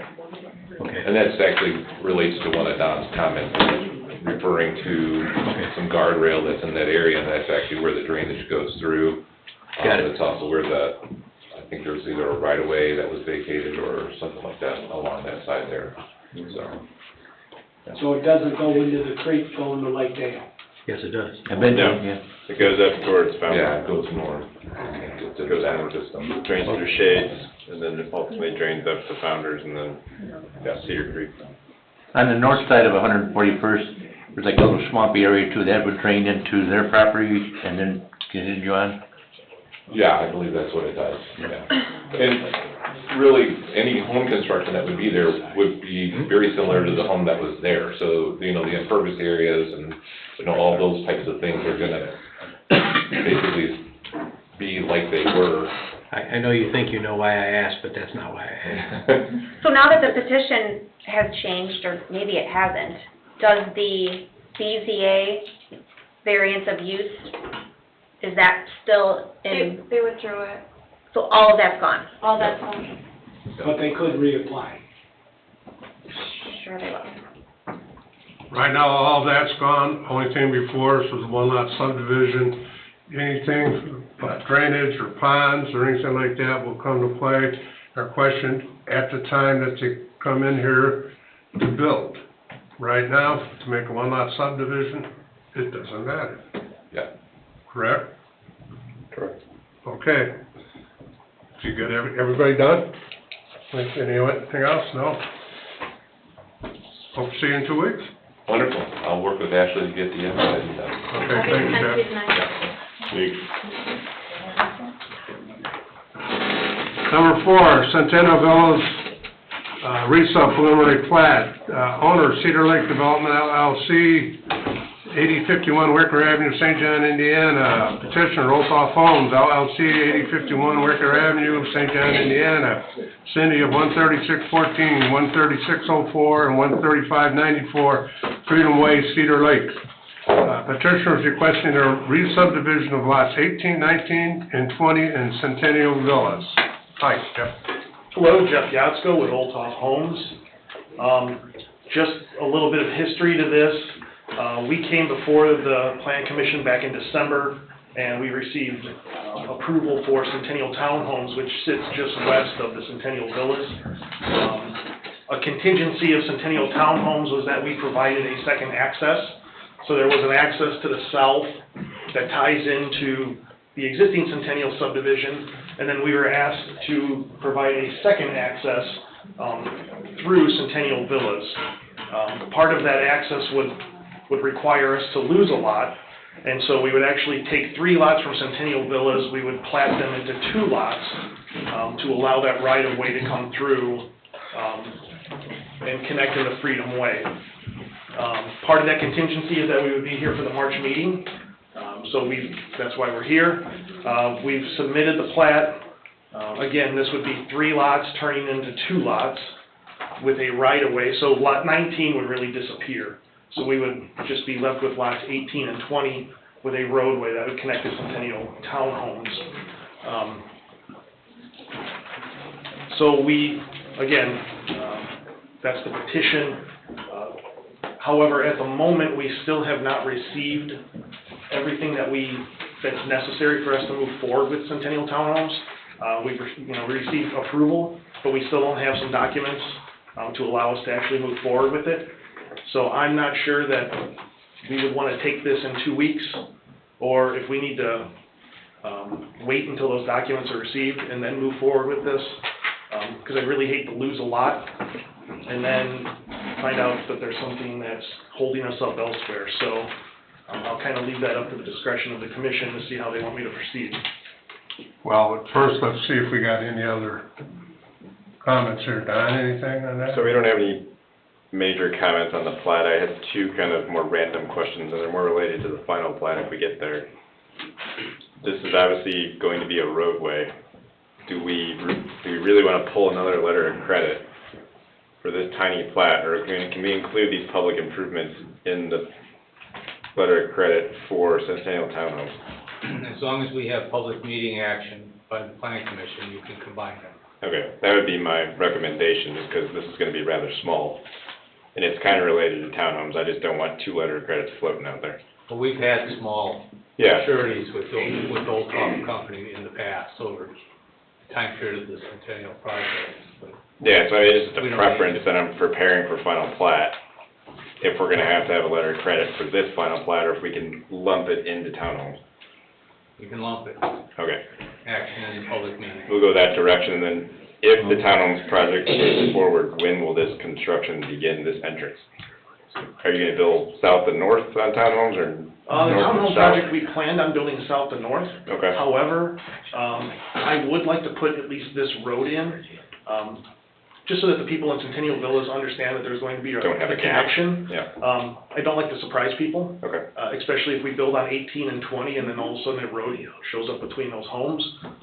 Okay. And that's actually relates to one of Don's comments, referring to some guardrail that's in that area, and that's actually where the drainage goes through. Got it. It's also where I think there's either a right-of-way that was vacated or something like that along that side there, so. So it doesn't go into the creek going to Lake Dale? Yes, it does. It goes up towards Fountain. Yeah, it goes north, and gets into that system. Drains through Shades, and then ultimately drains up to Founders, and then Cedar Creek. On the north side of 141st, there's like a little swampy area too, that would drain into their property and then continue on? Yeah, I believe that's what it does, yeah. And really, any home construction that would be there would be very similar to the home that was there. So, you know, the impervious areas and, you know, all those types of things are gonna basically be like they were. I know you think you know why I asked, but that's not why I asked. So now that the petition has changed, or maybe it hasn't, does the BZA variance of use, is that still in? They withdrew it. So all of that's gone? All that's gone. But they could reapply. Sure they will. Right now, all that's gone. Only thing before us was a one-lot subdivision. Anything but drainage or ponds or anything like that will come to play or question at the time that they come in here to build. Right now, to make a one-lot subdivision, it doesn't matter. Yeah. Correct? Correct. Okay. So you got everybody done? Anything else? No? Hope to see you in 2 weeks. Wonderful. I'll work with Ashley to get the advertising done. Okay, thank you, Jeff. Number 4, Centennial Villas, resub preliminary plat. Owner Cedar Lake Development LLC, 8051 Wicker Avenue, St. John, Indiana. Petitioner Roltoff Homes LLC, 8051 Wicker Avenue, St. John, Indiana. Cindy of 13614, 13604, and 13594 Freedom Way, Cedar Lake. Petitioner is requesting a re-subdivision of lots 18, 19, and 20 in Centennial Villas. Hi, Jeff. Hello, Jeff Yatsko with Old Top Homes. Just a little bit of history to this. We came before the Plan Commission back in December, and we received approval for Centennial Townhomes, which sits just west of the Centennial Villas. A contingency of Centennial Townhomes was that we provided a second access. So there was an access to the south that ties into the existing Centennial subdivision, and then we were asked to provide a second access through Centennial Villas. Part of that access would require us to lose a lot, and so we would actually take 3 lots from Centennial Villas, we would plat them into 2 lots to allow that right-of-way to come through and connect to the Freedom Way. Part of that contingency is that we would be here for the March meeting, so that's why we're here. We've submitted the plat. Again, this would be 3 lots turning into 2 lots with a right-of-way, so lot 19 would really disappear. So we would just be left with lots 18 and 20 with a roadway that would connect to Centennial Townhomes. So again, that's the petition. However, at the moment, we still have not received everything that's necessary for us to move forward with Centennial Townhomes. We received approval, but we still don't have some documents to allow us to actually move forward with it. So I'm not sure that we would want to take this in 2 weeks, or if we need to wait until those documents are received and then move forward with this, because I really hate to lose a lot and then find out that there's something that's holding us up elsewhere. So I'll kind of leave that up to the discretion of the commission to see how they want me to proceed. Well, at first, let's see if we got any other comments here. Don, anything on that? So we don't have any major comments on the plat. I had 2 kind of more random questions, and they're more related to the final plat if we get there. This is obviously going to be a roadway. Do we really want to pull another letter of credit for this tiny plat, or can we include these public improvements in the letter of credit for Centennial Townhomes? As long as we have public meeting action by the planning commission, you can combine them. Okay, that would be my recommendation, just because this is going to be rather small, and it's kind of related to townhomes. I just don't want 2 letter of credits floating out there. Well, we've had small Yeah. sureties with Old Top Company in the past over the time period of the Centennial project. But Yeah, so it's just We a don't preference that I'm preparing for final plat. if we're gonna have to have a letter of credit for this final plat, or if we can lump it into townhomes. You can lump it, Okay, action in public meeting. we'll go that direction, and then if the townhomes project moves forward, when will this construction begin, this entrance? Are you gonna build south and north on townhomes, or The north and townhome south? project, we planned on building south and north. Okay. However, I would like to put at least this road in, just so that the people in Centennial Villas understand that there's going to be a Don't have a gap. connection. Yeah, I don't like to surprise people, okay. especially if we build on 18 and 20 and then all of a sudden a road shows up between those homes.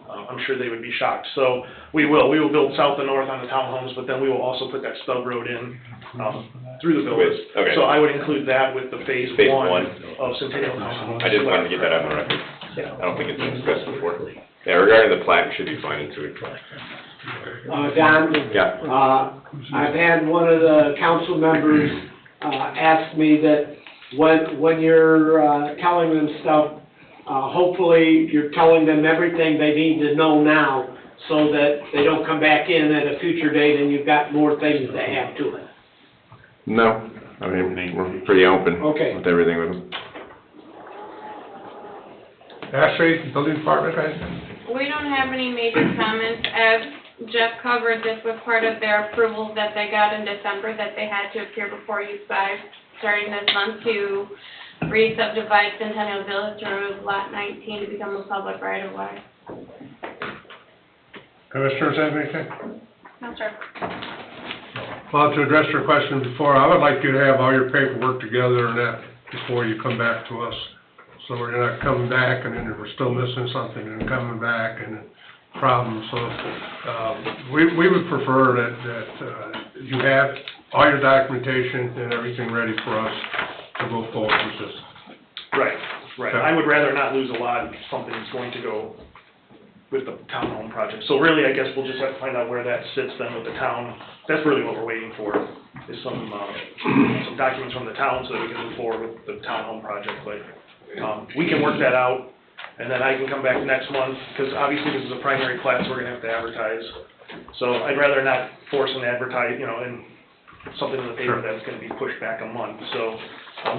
I'm sure they would be shocked. So we will build south and north on the townhomes, but then we will also put that stub road in through the villas. Okay. So I would include that with the phase Phase one one. of Centennial Townhomes. I just wanted to get that on the record. I don't think it's been discussed before. Yeah, regarding the plat, it should be fine, so Don? yeah. I've had one of the council members, ask me that when you're, telling them stuff, hopefully you're telling them everything they need to know now, so that they don't come back in at a future date and you've got more things to add to it. No, I mean, we're pretty open Okay. with everything with them. Ashley, building department, guys? We don't have any major comments. As Jeff covered, this was part of their approval that they got in December, that they had to appear before you guys starting this month to re-subdivide Centennial Village to remove Lot 19 to become a public right-of-way. Commissioners, have anything? No, sir. Well, to address your question before, I would like you to have all your paperwork together and that before you come back to us. So we're not coming back and then we're still missing something and coming back and problems. So, we would prefer that you have all your documentation and everything ready for us to go forward with this. Right. Okay. I would rather not lose a lot if something's going to go with the townhome project. So really, I guess we'll just have to find out where that sits then with the town. That's really what we're waiting for, is some documents from the town so that we can move forward with the townhome project. But, we can work that out, and then I can come back next month, because obviously this is a primary class, we're gonna have to advertise. So I'd rather not force and advertise, and something in the paper that's gonna be pushed back a month. So,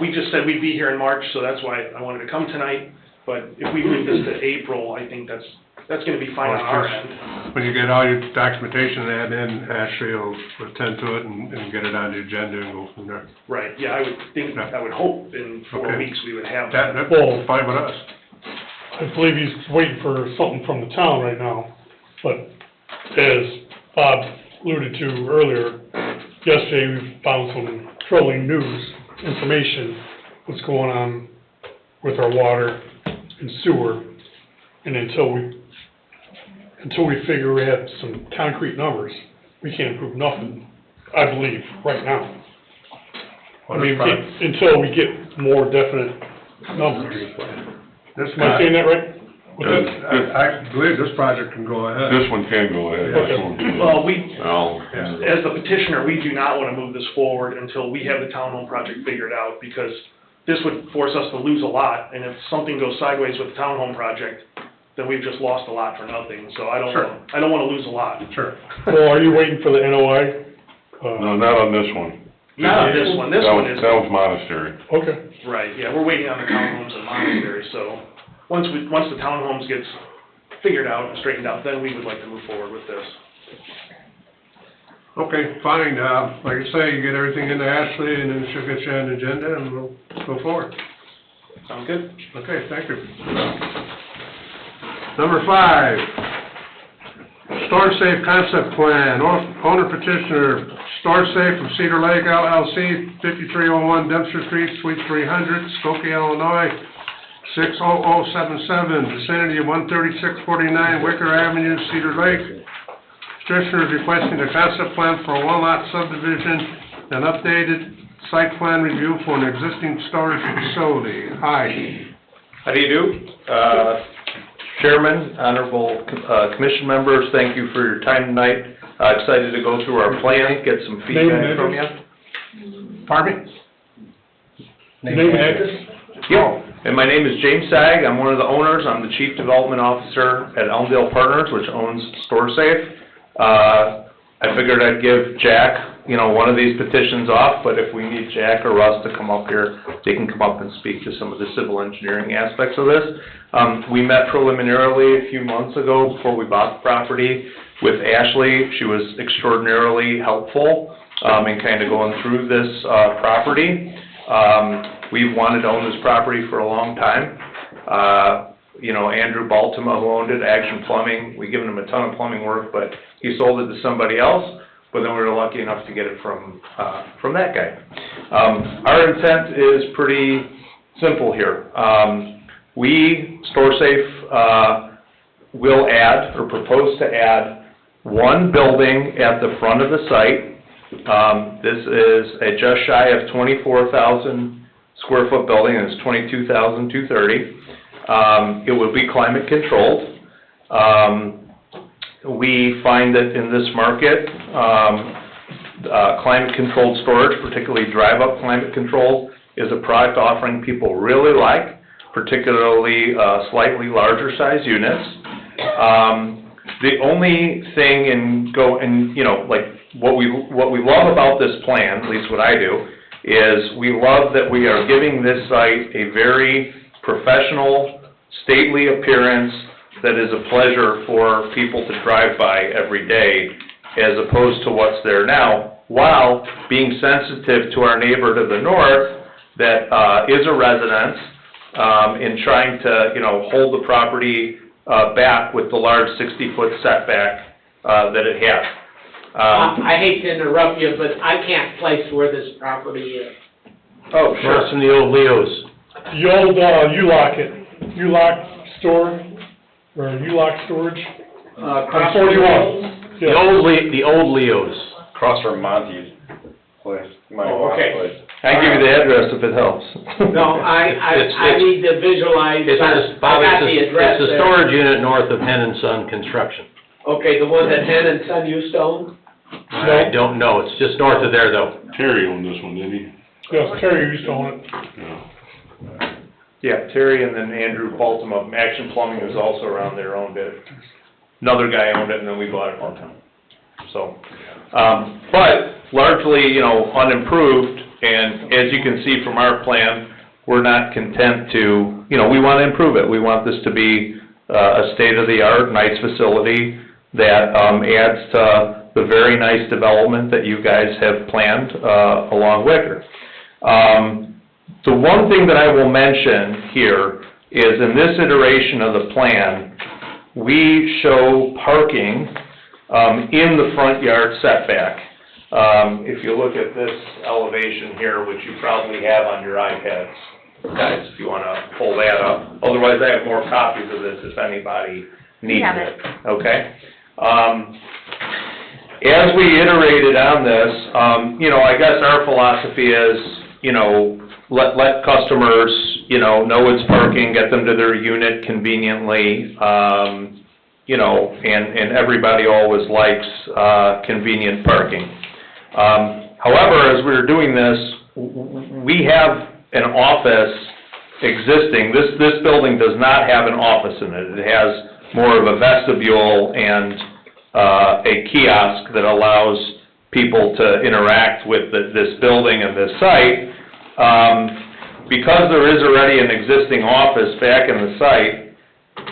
we just said we'd be here in March, so that's why I wanted to come tonight. But if we move this to April, I think that's gonna be fine on our end. When you get all your documentation and that in, Ashley will attend to it and get it on the agenda and go from there. Right, yeah, I would hope in 4 Okay. weeks we would have That's Well- fine with us. I believe he's waiting for something from the town right now, but as Bob alluded to earlier, yesterday we found some troubling news, information, what's going on with our water and sewer, and until we figure we have some concrete numbers, we can't prove nothing, I believe, right now. I mean, until we get more definite numbers. Am I saying that right? I believe this project can go ahead. This one can go ahead. This one- Well, as the petitioner, we do not want to move this forward until we have the townhome project figured out, because this would force us to lose a lot, and if something goes sideways with the townhome project, then we've just lost a lot for nothing, so I don't want to lose a lot. Sure. Well, are you waiting for the NOI? No, not on this one. Not on this one, this one is. That was monastery. Okay. Right, yeah, we're waiting on the townhomes and monastery, so once the townhomes gets figured out and straightened out, then we would like to move forward with this. Okay, fine, like I say, you get everything into Ashley and then she'll get you on the agenda and we'll go forward. Sound good? Okay, thank you. Number 5, Storm Safe Concept Plan, owner petitioner, Storm Safe from Cedar Lake LLC, 5301 Dempster Street, Suite 300, Skokie, Illinois, 60077, vicinity of 13649 Wicker Avenue, Cedar Lake. Petitioner is requesting a concept plan for a one-lot subdivision and updated site plan review for an existing storage facility. Hi. How do you do? Chairman, honorable commission members, thank you for your time tonight. Excited to go through our plan, get some feedback from you. Pardon me? Name and address? Yep, and my name is James Sag, I'm one of the owners, I'm the Chief Development Officer at Elmdale Partners, which owns StorSafe. I figured I'd give Jack you know, one of these petitions off, but if we need Jack or Russ to come up here, they can come up and speak to some of the civil engineering aspects of this. We met preliminarily a few months ago before we bought the property with Ashley. She was extraordinarily helpful, in kind of going through this, property. We've wanted to own this property for a long time. You know, Andrew Baltima, who owned it, Action Plumbing, we given him a ton of plumbing work, but he sold it to somebody else, but then we were lucky enough to get it from that guy. Our intent is pretty simple here. We, StorSafe, will add, or propose to add, one building at the front of the site. This is a just shy of 24,000 square foot building, and it's 22,230. It would be climate controlled. We find that in this market, climate controlled storage, particularly drive-up climate control, is a product offering people really like, particularly slightly larger size units. The only thing you know, like what we love about this plan, at least what I do, is we love that we are giving this site a very professional, stately appearance that is a pleasure for people to drive by every day, as opposed to what's there now, while being sensitive to our neighbor to the north that is a residence, in trying to, you know, hold the property back with the large 60-foot setback that it has. I hate to interrupt you, but I can't place where this property is. Oh, sure. Across from the old Leo's. The old, U-Lock store, or U-Lock storage, on 41. The old Leo's. Across from Monty's place. Okay. I can give you the address if it helps. No, I need to visualize, I got the address It's a there. storage unit north of Hen and Son Construction. Okay, the one that Hen and Son used to own? I don't know, it's just north of there though. Terry owned this one, didn't he? Yes, Terry used to own it. Yeah. Yeah, Terry and then Andrew Baltima, Action Plumbing was also around there, owned it. Another guy owned it, and then we bought it one time. So, but largely, you know, unimproved, and as you can see from our plan, we're not content to, you know, we want to improve it. We want this to be a state-of-the-art, nice facility that adds to the very nice development that you guys have planned along Wicker. The one thing that I will mention here is in this iteration of the plan, we show parking in the front yard setback. If you look at this elevation here, which you probably have on your iPads, guys, if you want to pull that up. Otherwise, I have more copies of this if anybody needs it. Okay? As we iterated on this, you know, I guess our philosophy is, you know, let customers, you know it's parking, get them to their unit conveniently, you know, and everybody always likes convenient parking. However, as we were doing this, we have an office existing. This building does not have an office in it. It has more of a vestibule and a kiosk that allows people to interact with this building and this site. Because there is already an existing office back in the site,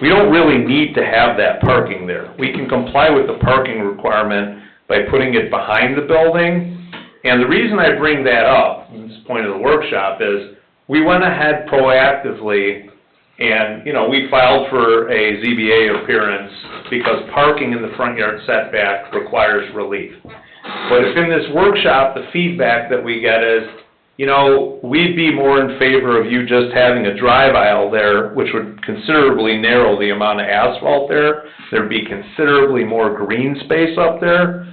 we don't really need to have that parking there. We can comply with the parking requirement by putting it behind the building. And the reason I bring that up, at this point of the workshop, is we went ahead proactively and, you know, we filed for a ZBA appearance because parking in the front yard setback requires relief. But if in this workshop, the feedback that we get is, you know, we'd be more in favor of you just having a drive aisle there, which would considerably narrow the amount of asphalt there. There'd be considerably more green space up there.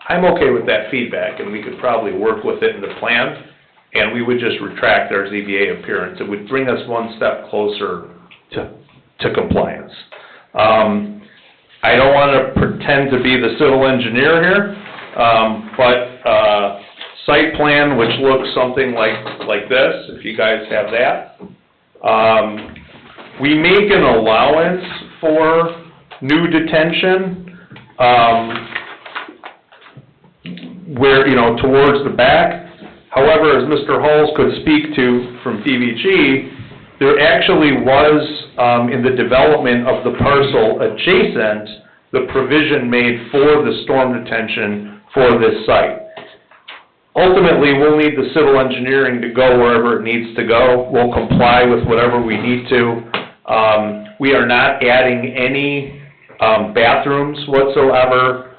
I'm okay with that feedback, and we could probably work with it in the plan, and we would just retract our ZBA appearance. It would bring us one step closer to compliance. I don't want to pretend to be the civil engineer here, but site plan, which looks something like this, if you guys have that. We make an allowance for new detention. where, towards the back. However, as Mr. Halls could speak to from PVG, there actually was, in the development of the parcel adjacent, the provision made for the storm detention for this site. Ultimately, we'll need the civil engineering to go wherever it needs to go. We'll comply with whatever we need to. We are not adding any bathrooms whatsoever.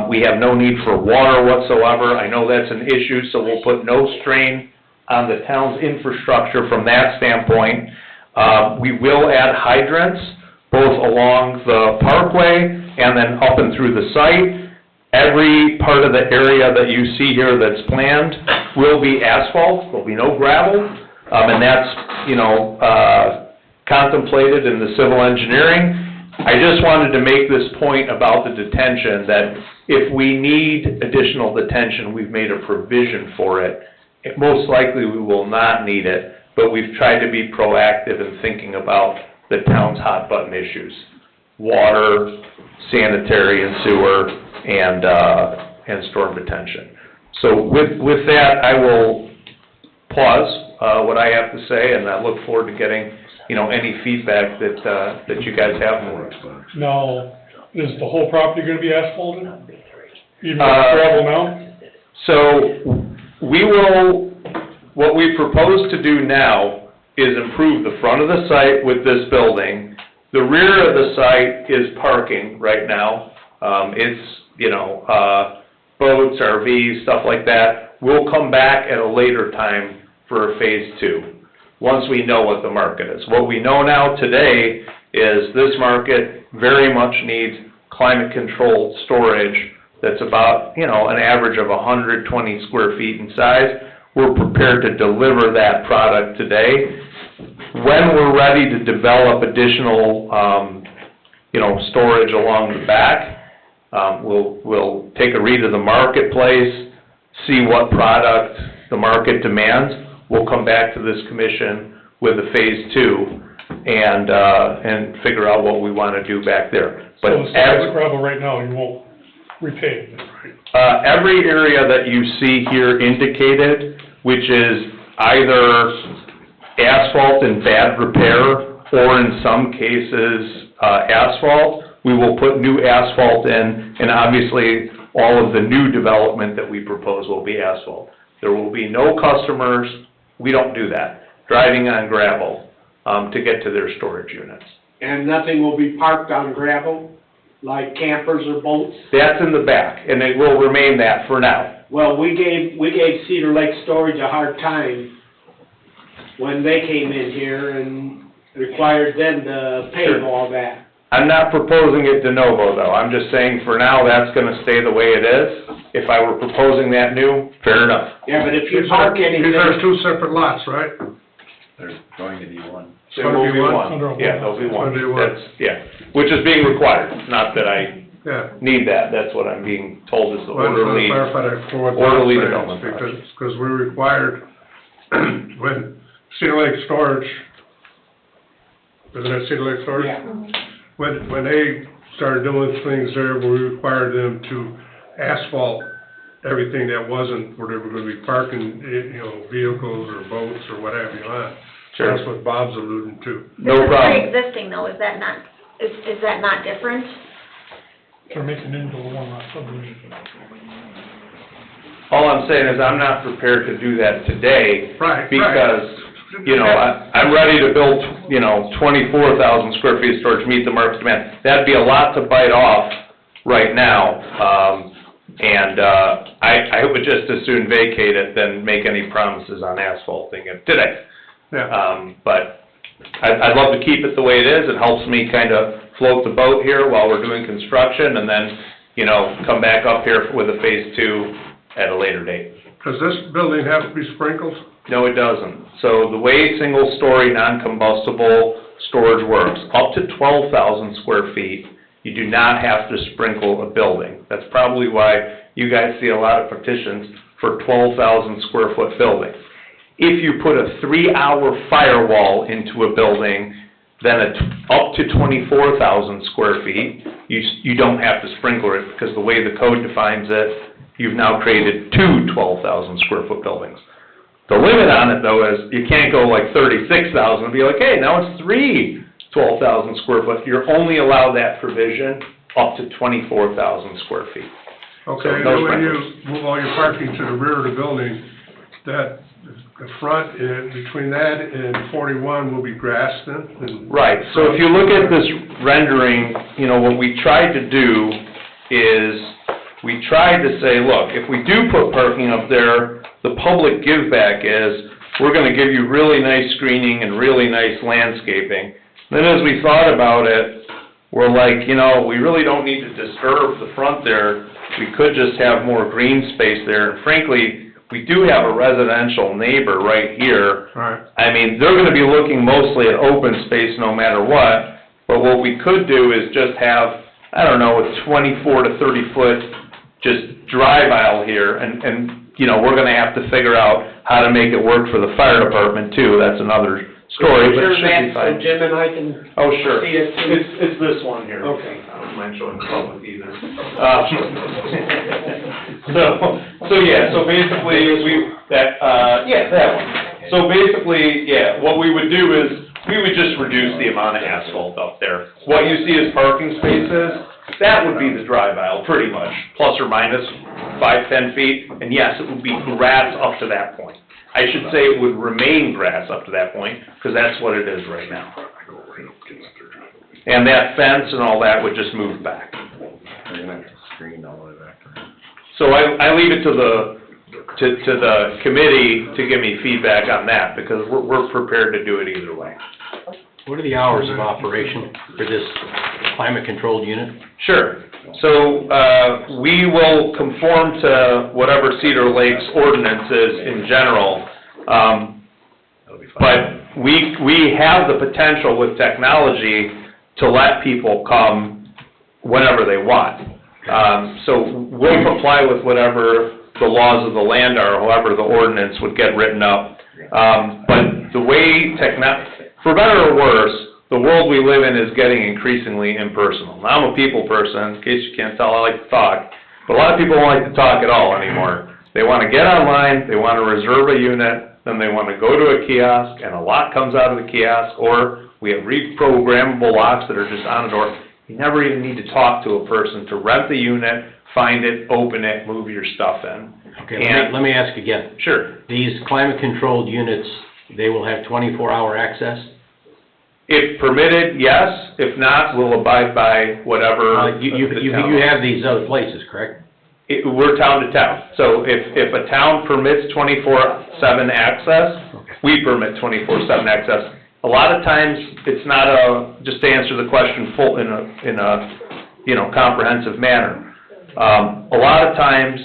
We have no need for water whatsoever. I know that's an issue, so we'll put no strain on the town's infrastructure from that standpoint. We will add hydrants, both along the parkway and then up and through the site. Every part of the area that you see here that's planned will be asphalt, there'll be no gravel, and that's, contemplated in the civil engineering. I just wanted to make this point about the detention, that if we need additional detention, we've made a provision for it. Most likely, we will not need it, but we've tried to be proactive in thinking about the town's hot button issues: water, sanitary and sewer, and storm detention. So with that, I will pause what I have to say, and I look forward to getting, any feedback that you guys have for us. Now, is the whole property gonna be asphalted? Even with gravel now? So what we propose to do now is improve the front of the site with this building. The rear of the site is parking right now. It's, boats, RVs, stuff like that. We'll come back at a later time for a phase 2, once we know what the market is. What we know now today is this market very much needs climate-controlled storage that's about, an average of 120 square feet in size. We're prepared to deliver that product today. When we're ready to develop additional, storage along the back, we'll take a read of the marketplace, see what product the market demands. We'll come back to this commission with a phase 2 and figure out what we want to do back there. But So as gravel right now, you won't repave it, right? Every area that you see here indicated, which is either asphalt in bad repair or in some cases asphalt, we will put new asphalt in, and obviously all of the new development that we propose will be asphalt. There will be no customers, we don't do that, driving on gravel to get to their storage units. And nothing will be parked on gravel, like campers or boats? That's in the back, and it will remain that for now. Well, we gave Cedar Lake Storage a hard time when they came in here and required them to pave all that. I'm not proposing it de novo, though. I'm just saying for now, that's gonna stay the way it is. If I were proposing that new, fair enough. Yeah, but if you park anything... These are 2 separate lots, right? There's going to be one. There will be one. Yeah, there'll be one. There'll be one. That's, yeah, which is being required, not that I Yeah. need that. That's what I'm being told is the Well, I just want orderly, to clarify that for what orderly Don's saying, development process. because we're required, when Cedar Lake Storage, isn't that Cedar Lake Storage? Yeah. When they started doing things there, we required them to asphalt everything that wasn't where they were gonna be parking, vehicles or boats or what have you on. Sure. That's what Bob's alluding to. No problem. This is pre-existing though, is that not different? They're making it into a one-lot subdivision. All I'm saying is I'm not prepared to do that today. Right, Because, I'm ready to build, 24,000 square feet of storage, meet the market demand. That'd be a lot to bite off right now. I would just as soon vacate it than make any promises on asphalting it today. Yeah. But I'd love to keep it the way it is. It helps me kind of float the boat here while we're doing construction, and then, come back up here with a phase 2 at a later date. Does this building have to be sprinkled? No, it doesn't. So the way single-story, non-combustible storage works, up to 12,000 square feet, you do not have to sprinkle a building. That's probably why you guys see a lot of petitions for 12,000 square foot buildings. If you put a 3-hour firewall into a building, then up to 24,000 square feet, you don't have to sprinkle it, because the way the code defines it, you've now created two 12,000 square foot buildings. The limit on it though is you can't go like 36,000 and be like, hey, now it's three 12,000 square foot. You're only allowed that provision up to 24,000 square feet. Okay, So and those when you rentals. move all your parking to the rear of the building, that, the front, between that and 41 will be grass then? And- Right, so if you look at this rendering, you know, what we tried to do is, we tried to say, look, if we do put parking up there, the public give back is, we're gonna give you really nice screening and really nice landscaping. Then as we thought about it, we're like, you know, we really don't need to disturb the front there. We could just have more green space there, and frankly, we do have a residential neighbor right here. Right. I mean, they're gonna be looking mostly at open space no matter what, but what we could do is just have, I don't know, a 24 to 30 foot just drive aisle here, and, you know, we're gonna have to figure out how to make it work for the fire department too, that's another story, but it should be fine. So Jim and I can Oh, sure. see it too. It's this one here. Okay. I don't mind showing the public either. So yeah, so basically, that one. So basically, yeah, what we would do is, we would just reduce the amount of asphalt up there. What you see as parking spaces, that would be the drive aisle, pretty much, plus or minus 5-10 feet, and yes, it would be grass up to that point. I should say it would remain grass up to that point, because that's what it is right now. And that fence and all that would just move back. They're gonna have to screen all the way back. So I leave it to the committee to give me feedback on that, because we're prepared to do it either way. What are the hours of operation for this climate-controlled unit? Sure. So, we will conform to whatever Cedar Lake's ordinance is in general. But we have the potential with technology to let people come whenever they want. So we'll comply with whatever the laws of the land are, however the ordinance would get written up. But the way for better or worse, the world we live in is getting increasingly impersonal. Now, I'm a people person, in case you can't tell, I like to talk, but a lot of people don't like to talk at all anymore. They want to get online, they want to reserve a unit, then they want to go to a kiosk, and a lot comes out of the kiosk, or we have reprogrammable locks that are just on the door. You never even need to talk to a person to rent the unit, find it, open it, move your stuff in. Okay, let me ask again. Sure. These climate-controlled units, they will have 24-hour access? If permitted, yes. If not, we'll abide by whatever. You have these other places, correct? We're town to town. So if a town permits 24/7 access, we permit 24/7 access. A lot of times, it's not just to answer the question full in a comprehensive manner. A lot of times,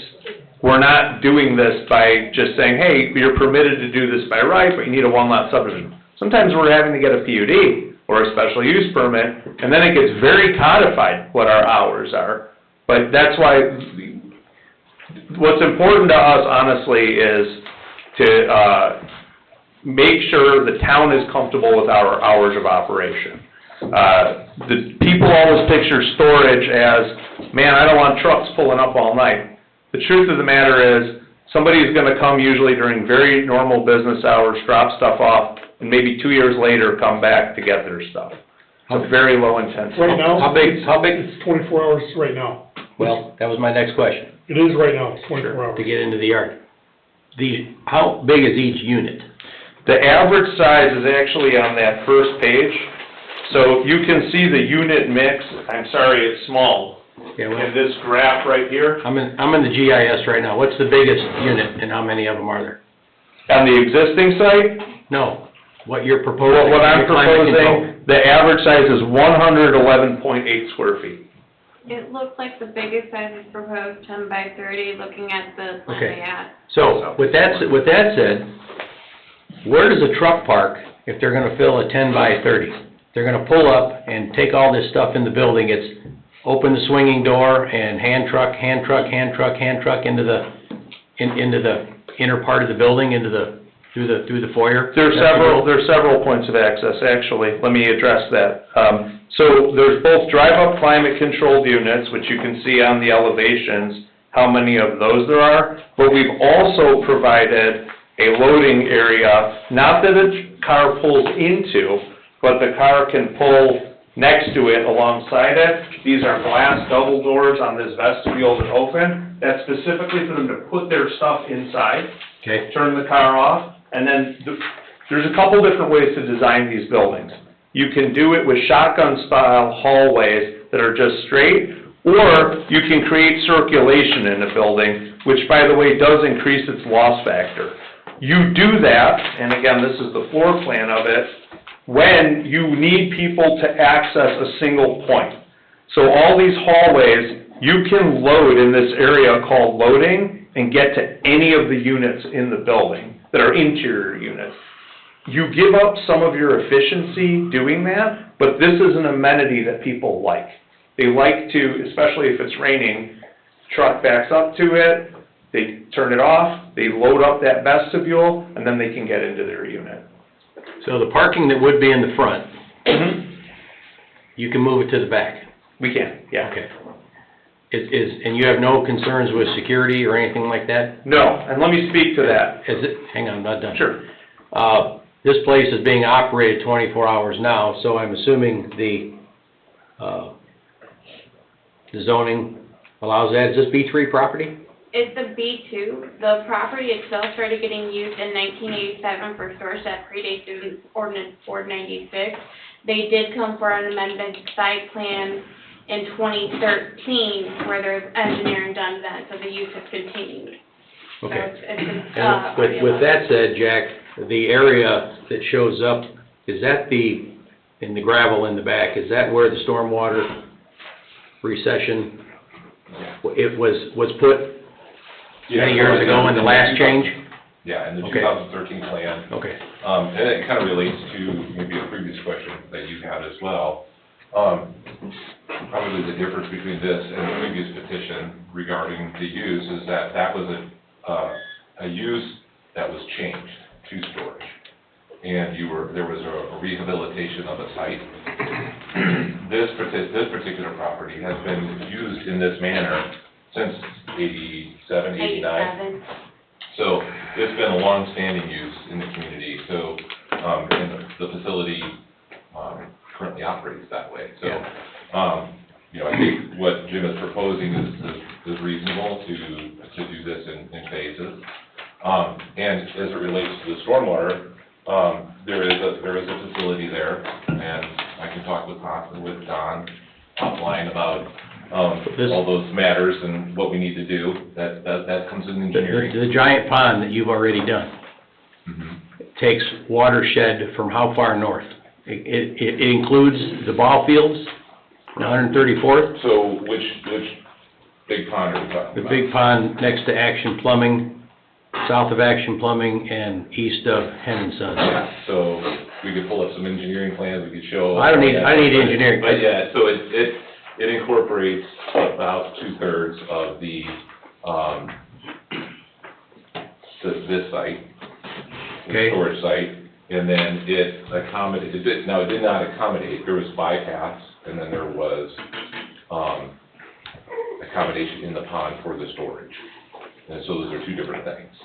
we're not doing this by just saying, hey, you're permitted to do this by right, but you need a one-lot subdivision. Sometimes we're having to get a PUD or a special use permit, and then it gets very codified what our hours are. But that's why, what's important to us, honestly, is to make sure the town is comfortable with our hours of operation. The people always picture storage as, man, I don't want trucks pulling up all night. The truth of the matter is, somebody's gonna come usually during very normal business hours, drop stuff off, and maybe 2 years later come back to get their stuff. It's very low intensity. Right now? How big? It's 24 hours right now. Well, that was my next question. It is right now, it's 24 hours. To get into the yard. How big is each unit? The average size is actually on that first page. So you can see the unit mix, I'm sorry, it's small. Yeah, well, In this graph right here, I'm in the GIS right now. What's the biggest unit and how many of them are there? on the existing site, No, what you're proposing. what I'm your climate control. proposing, the average size is 111.8 square feet. It looks like the biggest size is proposed 10 by 30, looking at the plan Okay. they had. So, with that said, where does a truck park if they're gonna fill a 10 by 30? They're gonna pull up and take all this stuff in the building, it's open the swinging door and hand truck into the inner part of the building, through the foyer? There's several points of access, actually. Let me address that. So there's both drive-up climate-controlled units, which you can see on the elevations, how many of those there are, but we've also provided a loading area, not that a car pulls into, but the car can pull next to it alongside it. These are glass double doors on this vestibule that open, that's specifically for them to put their stuff inside. Okay. Turn the car off, and then there's a couple different ways to design these buildings. You can do it with shotgun-style hallways that are just straight, or you can create circulation in a building, which, by the way, does increase its loss factor. You do that, and again, this is the floor plan of it, when you need people to access a single point. So all these hallways, you can load in this area called loading and get to any of the units in the building that are interior units. You give up some of your efficiency doing that, but this is an amenity that people like. They like to, especially if it's raining, truck backs up to it, they turn it off, they load up that vestibule, and then they can get into their unit. So the parking that would be in the front, you can move it to the back? We can, yeah. Okay. And you have no concerns with security or anything like that? No, and let me speak to that. Hang on, I'm not done. Sure. This place is being operated 24 hours now, so I'm assuming the zoning allows that. Is this B3 property? It's the B2. The property itself started getting used in 1987 for storage that predates the ordinance 496. They did come for an amended site plan in 2013 where there's engineering done then, so the use has continued. Okay. So it's And with that said, Jack, the area that shows up, is that in the gravel in the back, is that where the stormwater recession, it was put many years ago in the last change? Yeah, in the Okay. 2013 plan. Okay. And it kind of relates to maybe a previous question that you had as well. Probably the difference between this and the previous petition regarding the use is that that was a use that was changed to storage. And there was a rehabilitation of a site. This particular property has been used in this manner since 87, 89. So it's been a long-standing use in the community, so, and the facility currently operates that way. So, I think what Jim is proposing is reasonable to do this in phases. And as it relates to the stormwater, there is a facility there, and I can talk with Don offline about all those matters and what we need to do. That comes in engineering. The giant pond that you've already done takes watershed from how far north? It includes the ball fields, 134th? So which big pond are we talking The about? big pond next to Action Plumbing, south of Action Plumbing and east of Hen and Sons. So we could pull up some engineering plans, we could show. I need engineering. But yeah, so it incorporates about 2/3 of the, this site, the storage site, and then it accommodated, now it did not accommodate, there was bypass, and then there was, accommodation in the pond for the storage. And so those are two different things.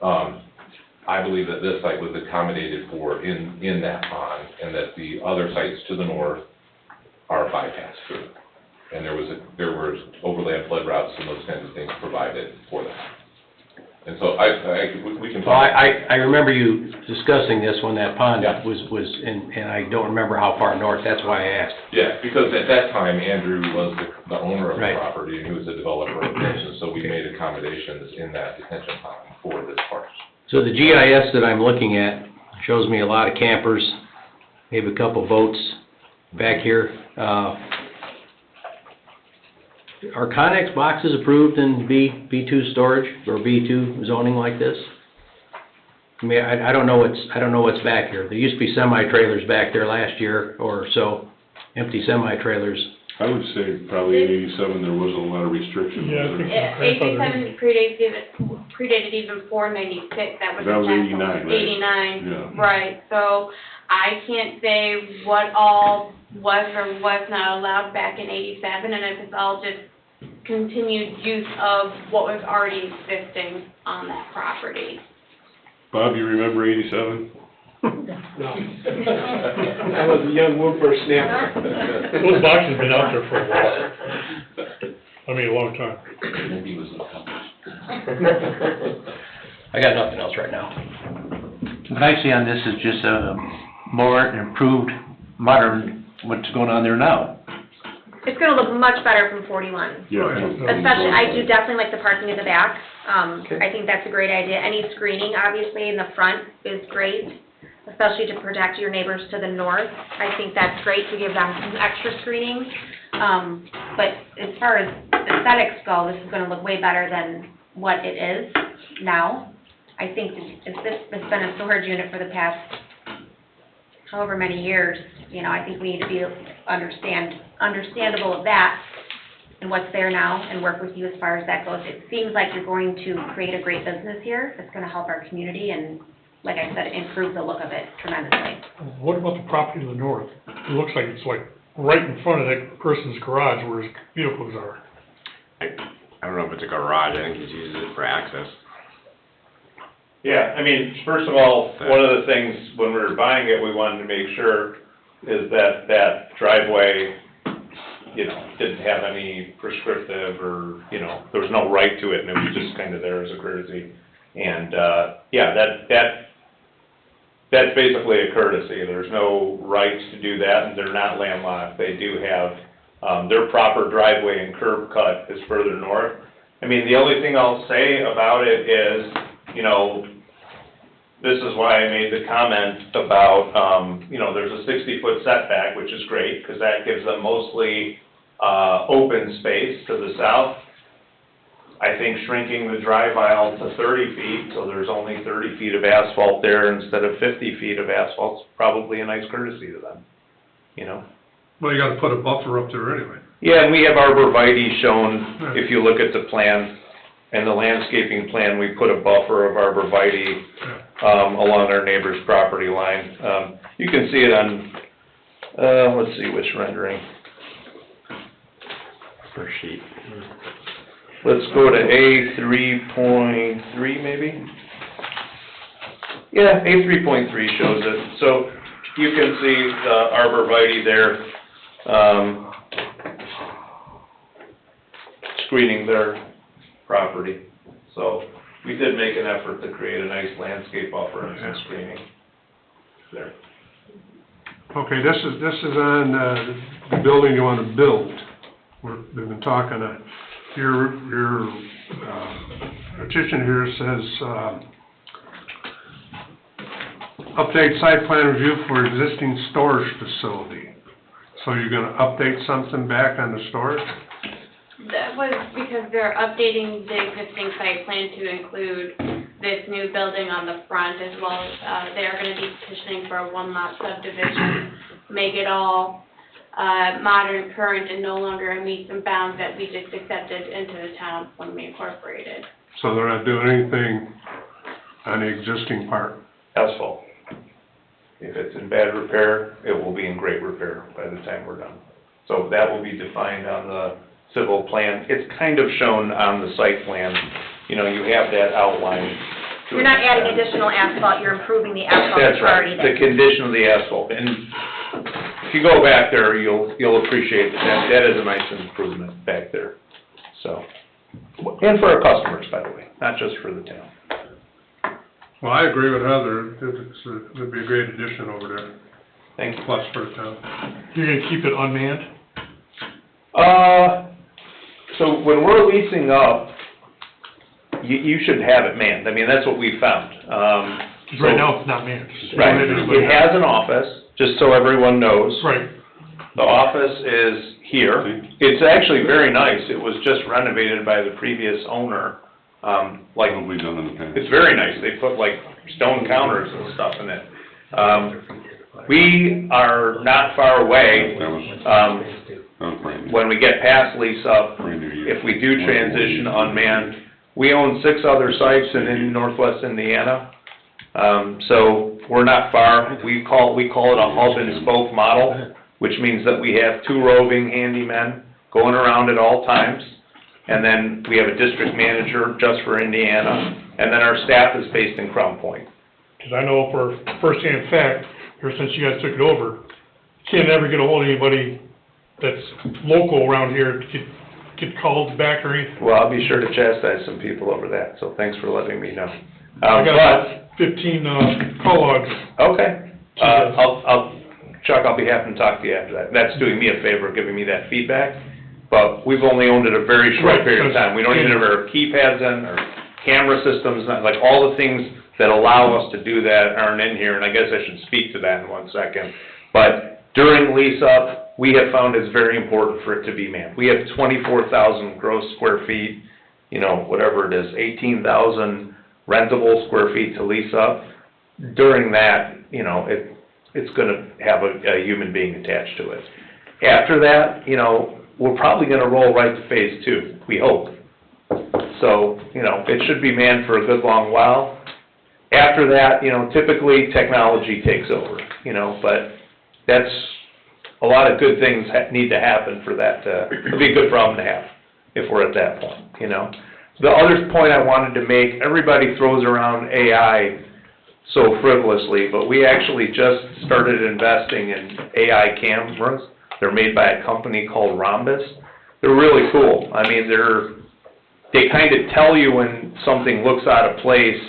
I believe that this site was accommodated for in that pond, and that the other sites to the north are bypassed through. And there was overland flood routes and those kinds of things provided for that. And so we can Well, talk. I remember you discussing this when that pond was and I don't remember how far north, that's why I asked. Yeah, because at that time, Andrew was the owner of the Right. property, and he was the developer of this, and so we made accommodations in that detention pond for this part. So the GIS that I'm looking at shows me a lot of campers, maybe a couple boats back here. Are Connex boxes approved in B2 storage or B2 zoning like this? I mean, I don't know what's back here. There used to be semi-trailers back there last year or so, empty semi-trailers. I would say probably in 87, there wasn't a lot of restrictions. Yeah, 87 predated even 496, that was. That was enacted 89, right? 89, Yeah. right, so I can't say what all was or was not allowed back in 87, and if it's all just continued use of what was already existing on that property. Bob, you remember 87? No. I was a young whippersnapper. Those boxes have been out there for a while. I mean, a long time. Maybe it was I got nothing else right now. What I see on this is just a more improved, modern, what's going on there now. It's gonna look much better from 41. Yeah. Especially, I do definitely like the parking in the back. I think that's a great idea. Any screening, obviously, in the front is great, especially to protect your neighbors to the north. I think that's great to give them some extra screening. But as far as aesthetics go, this is gonna look way better than what it is now. I think it's been a storage unit for the past however many years, you know, I think we need to be understandable of that and what's there now and work with you as far as that goes. It seems like you're going to create a great business here. It's gonna help our community and, like I said, improve the look of it tremendously. What about the property to the north? It looks like it's like right in front of that person's garage where his vehicles are. I don't know if it's a garage, I think he's using it for access. Yeah, I mean, first of all, one of the things, when we were buying it, we wanted to make sure is that that driveway, you know, didn't have any prescriptive or, you know, there was no right to it, and it was just kind of there as a courtesy. And, yeah, that's basically a courtesy. There's no rights to do that, and they're not landlocked. They do have, their proper driveway and curb cut is further north. I mean, the only thing I'll say about it is, you know, this is why I made the comment about, you know, there's a 60-foot setback, which is great, because that gives them mostly open space to the south. I think shrinking the drive aisle to 30 feet, so there's only 30 feet of asphalt there instead of 50 feet of asphalt, is probably a nice courtesy to them, you know? Well, you gotta put a buffer up there anyway. Yeah, and we have arborvitae shown, if you look at the plan, and the landscaping plan, we put a buffer of arborvitae along our neighbor's property line. You can see it on, let's see which rendering. First sheet. Let's go to A3.3 maybe? Yeah, A3.3 shows it. So you can see the arborvitae there, screening their property. So we did make an effort to create a nice landscape buffer and some screening there. Okay, this is on, the building you wanna build. We've been talking, your petition here says, update site plan review for existing storage facility. So you're gonna update something back on the storage? That was because they're updating the existing site plan to include this new building on the front as well as, they're gonna be petitioning for a one-lot subdivision, make it all, modern, current, and no longer a meets and bounds that we just accepted into the town when we incorporated. So they're not doing anything on the existing part? Asphalt. If it's in bad repair, it will be in great repair by the time we're done. So that will be defined on the civil plan. It's kind of shown on the site plan. You know, you have that outline. You're not adding additional asphalt, you're improving the asphalt That's that's right, already there. the condition of the asphalt. And if you go back there, you'll appreciate that is a nice improvement back there. So, and for our customers, by the way, not just for the town. Well, I agree with Heather, it'd be a great addition over there. Thank you. Plus for the town. You're gonna keep it unmanned? So when we're leasing up, you should have it manned. I mean, that's what we found. Cause right now it's not manned. Right, it has an office, just so everyone knows. Right. The office is here. It's actually very nice. It was just renovated by the previous owner. Like, Probably done in the past. it's very nice. They put like stone counters and stuff in it. We are not far away, when we get past lease up, if we do transition unmanned, we own 6 other sites in northwest Indiana. So we're not far. We call it a hub and spoke model, which means that we have 2 roving handymen going around at all times. and then we have a district manager just for Indiana, and then our staff is based in Crown Point. Because I know for firsthand fact, ever since you guys took it over, can't ever get a hold of anybody that's local around here to get called back or anything. Well, I'll be sure to chastise some people over that, so thanks for letting me know. I got about 15, call logs. Okay, Chuck, I'll be happy to talk to you after that. That's doing me a favor, giving me that feedback, but we've only owned it a very short Right, period of time. We don't even have our keypads in, or camera systems, not, like, all the things that allow us to do that aren't in here, and I guess I should speak to that in 1 second. But during lease-up, we have found it's very important for it to be manned. We have 24,000 gross square feet, you know, whatever it is, 18,000 rentable square feet to lease up. During that, you know, it's gonna have a human being attached to it. After that, you know, we're probably gonna roll right to phase 2, we hope. So, you know, it should be manned for a good long while. After that, you know, typically technology takes over, you know, but that's, a lot of good things need to happen for that to, it'll be a good problem to have if we're at that point, you know. The other point I wanted to make, everybody throws around AI so frivolously, but we actually just started investing in AI cameras. They're made by a company called Rhombus. They're really cool. I mean, they kind of tell you when something looks out of place,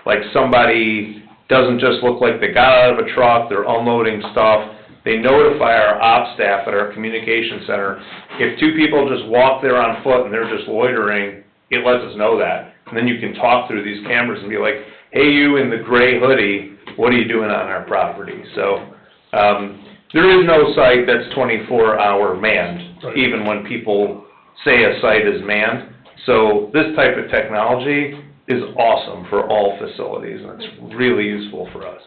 like somebody doesn't just look like they got out of a truck, they're unloading stuff. They notify our ops staff at our communication center. If 2 people just walk there on foot and they're just loitering, it lets us know that. And then you can talk through these cameras and be like, hey, you in the gray hoodie, what are you doing on our property? So, there is no site that's 24-hour manned, Right. even when people say a site is manned. So this type of technology is awesome for all facilities, and it's really useful for us.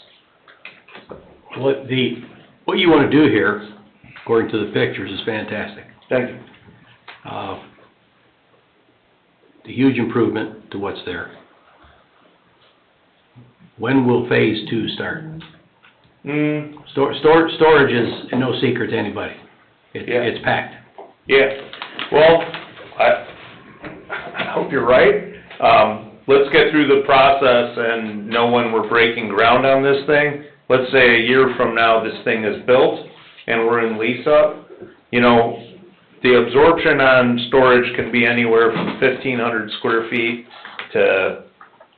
What you wanna do here, according to the pictures, is fantastic. Thank you. The huge improvement to what's there. When will phase 2 start? Storage is no secret to anybody. It's packed. Yeah, well, I hope you're right. Let's get through the process and know when we're breaking ground on this thing. Let's say a year from now, this thing is built and we're in lease-up. You know, the absorption on storage can be anywhere from 1,500 square feet to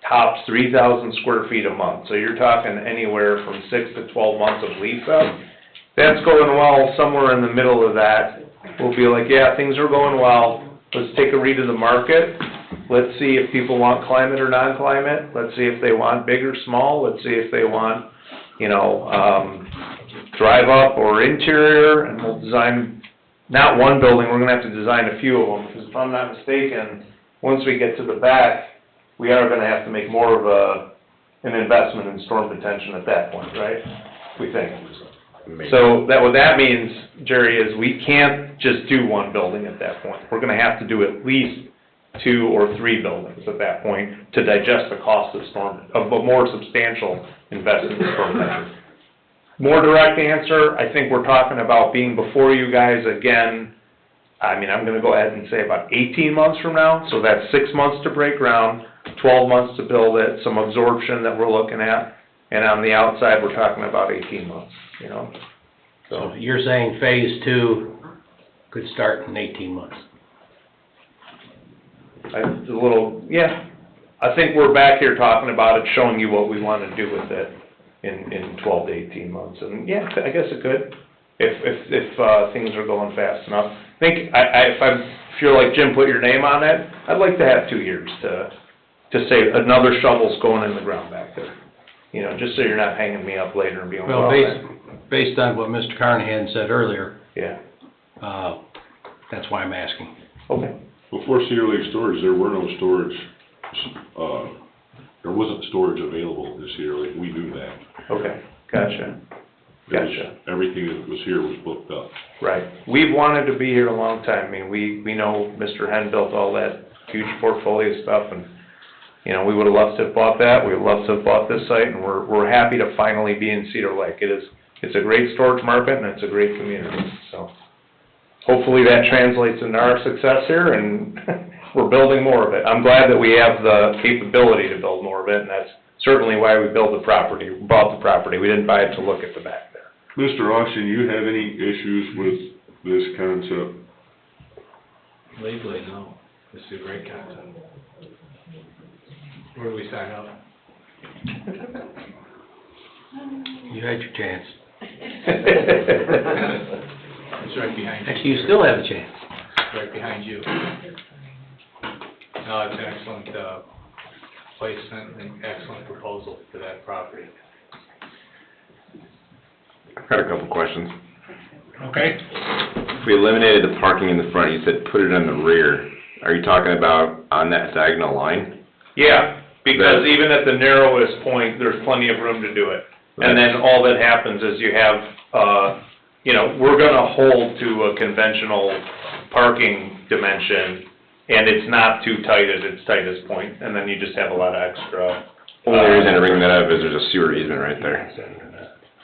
tops 3,000 square feet a month. So you're talking anywhere from 6 to 12 months of lease-up. That's going well. Somewhere in the middle of that, we'll be like, yeah, things are going well. Let's take a read of the market. Let's see if people want climate or non-climate. Let's see if they want big or small. Let's see if they want, you know, drive up or interior, and we'll design not one building, we're gonna have to design a few of them, because if I'm not mistaken, once we get to the back, we are gonna have to make more of an investment in storm detention at that point, right? We think. Maybe. So what that means, Jerry, is we can't just do one building at that point. We're gonna have to do at least 2 or 3 buildings at that point to digest the cost of a more substantial investment in storm detention. More direct answer, I think we're talking about being before you guys again, I mean, I'm gonna go ahead and say about 18 months from now, so that's 6 months to break ground, 12 months to build it, some absorption that we're looking at, and on the outside, we're talking about 18 months, you know? So you're saying phase 2 could start in 18 months? I think we're back here talking about it, showing you what we wanna do with it in 12 to 18 months, and yeah, I guess it could, if things are going fast enough. If you're like, Jim, put your name on it, I'd like to have 2 years to say another shovel's going in the ground back there. You know, just so you're not hanging me up later and being, Well, based on what Mr. Carnahan said earlier, yeah, that's why I'm asking. okay. Before Cedar Lake Storage, there were no storage, there wasn't storage available this year, like, we knew that. Okay, gotcha. Everything that was here was booked up. Right. We've wanted to be here a long time. I mean, we know Mr. Hen built all that huge portfolio stuff, and, you know, we would've loved to have bought that. We'd love to have bought this site, and we're happy to finally be in Cedar Lake. It's a great storage market, and it's a great community, so hopefully that translates into our success here, and we're building more of it. I'm glad that we have the capability to build more of it, and that's certainly why we bought the property. We didn't buy it to look at the back there. Mr. Austin, you have any issues with this concept? Legally, no. This is a great concept. Where do we sign up? You had your chance. It's right behind you. Actually, you still have a chance. Right behind you. No, it's an excellent, placement and excellent proposal for that property. I've got a couple questions. Okay. If we eliminated the parking in the front, you said put it in the rear. Are you talking about on that diagonal line? Yeah, because even at the narrowest point, there's plenty of room to do it. And then all that happens is you have, we're gonna hold to a conventional parking dimension, and it's not too tight at its tightest point, and then you just have a lot of extra. Only reason I bring that up is there's a sewer easement right there.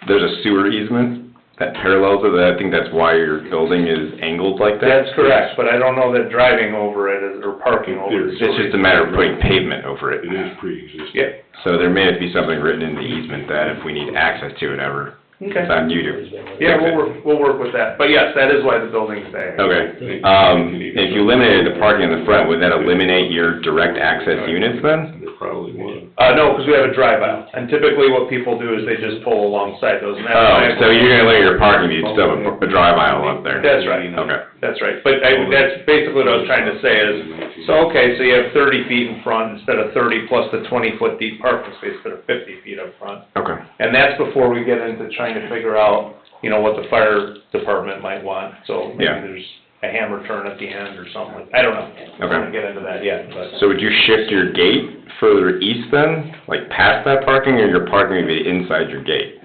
There's a sewer easement that parallels it, I think that's why your building is angled like that? That's correct, but I don't know that driving over it or parking over it. It's just a matter of putting pavement over it. It is pre-existing. Yeah. So there may be something written in the easement that if we need access to it ever, Okay. it's on you to. Yeah, fix it. we'll work with that, but yes, that is why the building's there. Okay, if you eliminated the parking in the front, would that eliminate your direct access units then? There probably was. No, because we have a drive aisle, and typically what people do is they just pull alongside those, and that's why. Oh, so you're gonna limit your parking, but you still have a drive aisle up there? That's right. Okay. That's right, but that's basically what I was trying to say is, so, okay, so you have 30 feet in front instead of 30 plus the 20-foot deep parking space instead of 50 feet up front. Okay. And that's before we get into trying to figure out, what the fire department might want, so maybe Yeah. there's a hammer turn at the end or something like, I don't know. I don't wanna get into that yet, but. So would you shift your gate further east then, like past that parking, or your parking would be inside your gate?